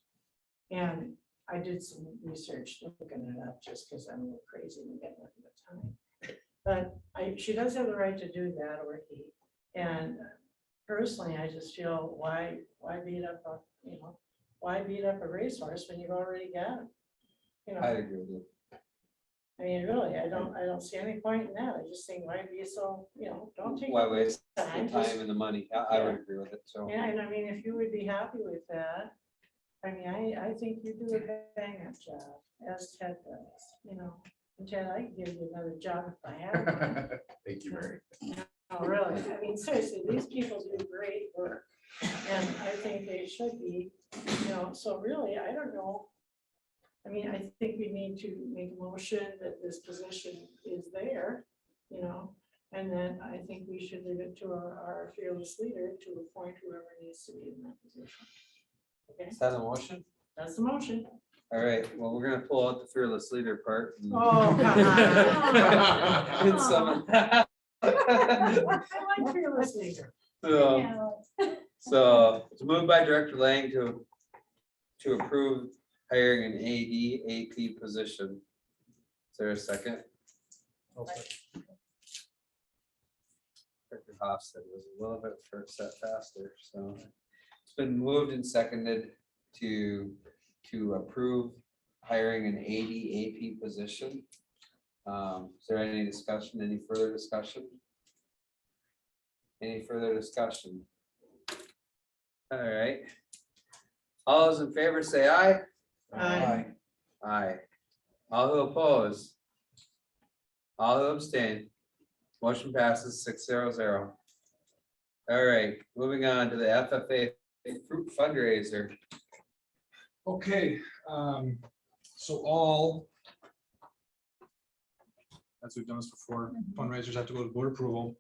And I did some research looking it up just because I'm a little crazy and get nothing but time. But she does have the right to do that, or he. And personally, I just feel why beat up a racehorse when you've already got it? I agree with you. I mean, really, I don't see any point in that. I just think why be so, don't take. Why waste the time, time just- and the money? I would agree with it, so. Yeah, and I mean, if you would be happy with that, I mean, I think you do a bang-up job, as Ted does, And Ted, I can give you another job if I had one. Thank you, Mary. Oh, really? I mean, seriously, these people do great work, and I think they should be, so really, I don't know. I mean, I think we need to make a motion that this position is there, and then I think we should leave it to our fearless leader to appoint whoever needs to be in that position. Okay, Is that a motion? that's the motion. All right, well, we're gonna pull out the fearless leader part. and- Oh, come on. And some- I like fearless leader. So it's moved by Director Lang to approve hiring an AD AP position. Is there a second? Director Hofstad was a little bit faster, so it's been moved and seconded to approve hiring an AD AP position. Is there any discussion, any further discussion? Any further discussion? All right. All those in favor say aye. Aye. Aye. All who oppose? All who abstain? Motion passes 600. All right, moving on to the FFA fruit fundraiser. Okay, so all. As we've done this before, fundraisers have to go to board approval.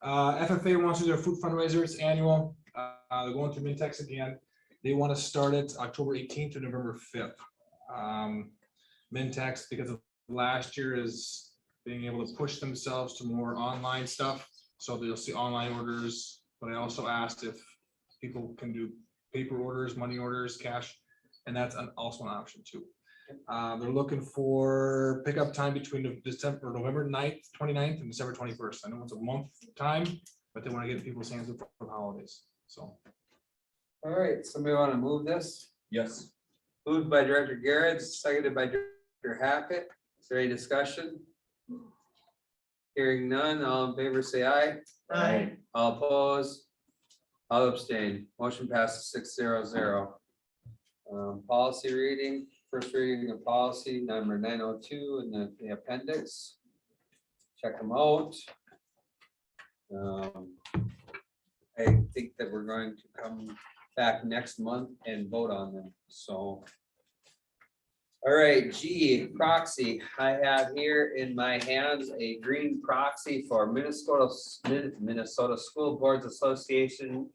FFA wants to do their food fundraiser, it's annual. They're going through Mintex again. They want to start it October 18th to November 5th. Mintex, because of last year, is being able to push themselves to more online stuff. So they'll see online orders, but I also asked if people can do paper orders, money orders, cash, and that's also an option too. They're looking for pickup time between November 9th, 29th and December 21st. I know it's a month time, but they want to get people's hands up for the holidays, so. All right, somebody want to move this? Yes. Moved by Director Garrett, seconded by Director Hackett. Is there any discussion? Hearing none, all in favor say aye. Aye. All opposed? All abstain. Motion passes 600. Policy reading, first reading of policy number 902 in the appendix. Check them out. I think that we're going to come back next month and vote on them, so. All right, G, proxy. I have here in my hands a green proxy for Minnesota School Boards Association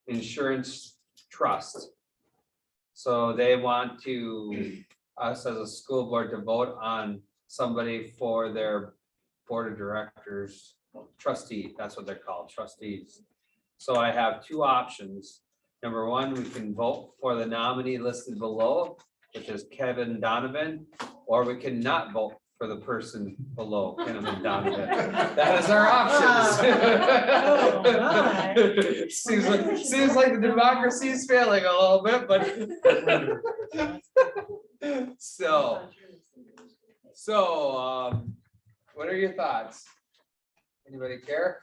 Insurance Trust. So they want us as a school board to vote on somebody for their board of directors, trustee, that's what they're called, trustees. So I have two options. Number one, we can vote for the nominee listed below, which is Kevin Donovan, or we can not vote for the person below Kevin Donovan. That is our options. Seems like the democracy is failing a little bit, but. So, what are your thoughts? Anybody care?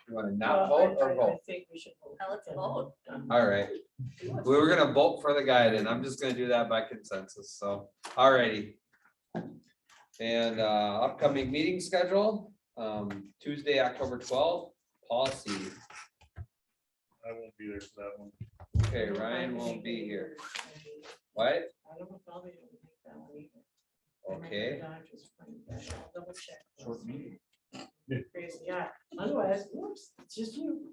You want to not vote or I vote? think we should vote. Let's vote. All right, we were gonna vote for the guy, then I'm just gonna do that by consensus, so, alrighty. And upcoming meeting schedule, Tuesday, October 12th, policy. I won't be there for that one. Okay, Ryan won't be here. What? I don't know if I'll be able to make that one either. I might Okay, have doctor's appointment, but I'll double check. Short meeting. Crazy, yeah, otherwise, whoops, it's just you.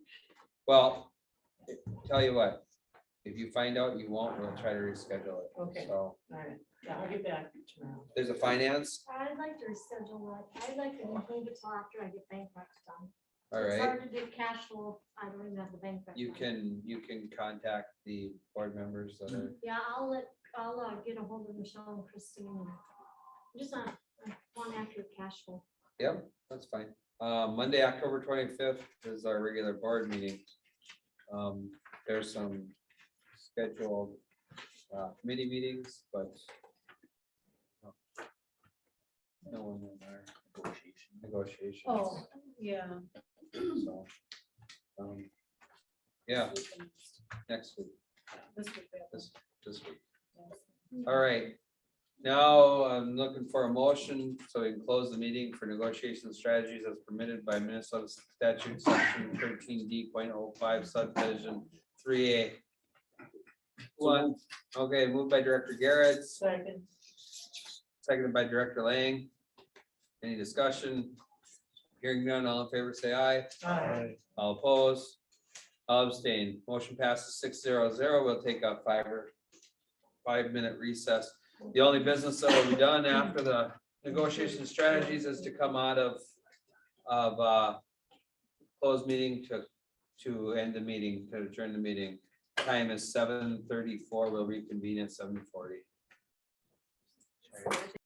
well, tell you what, if you find out you won't, we'll try to reschedule it. Okay. So, All right, yeah, I'll get back tomorrow. there's a finance, I'd like to reschedule that. I'd like to move it till after I get bank recs done. all It's right, hard to do cash flow. I don't even have the bank recs. you done. can contact the board members that are, Yeah, I'll get a hold of Michelle and Christine. And just I want accurate cash flow. yep, that's fine. Monday, October 25th is our regular board meeting. There's some scheduled committee meetings, but no one in our negotiations. Oh, yeah. So, yeah, next week, This would be- this week. All right. Now I'm looking for a motion so we can close the meeting for negotiation strategies as permitted by Minnesota statute section 13D.05 subdivision 3A. One, okay, moved by Director Garrett, Second. seconded by Director Lang. Any discussion? Hearing none, all in favor say aye. Aye. All opposed? All abstained. Motion passes 600. We'll take a 5-minute recess. The only business that will be done after the negotiation strategies is to come out of closed meeting to end the meeting, to adjourn the meeting. Time is 7:34. We'll reconvene at 7:40.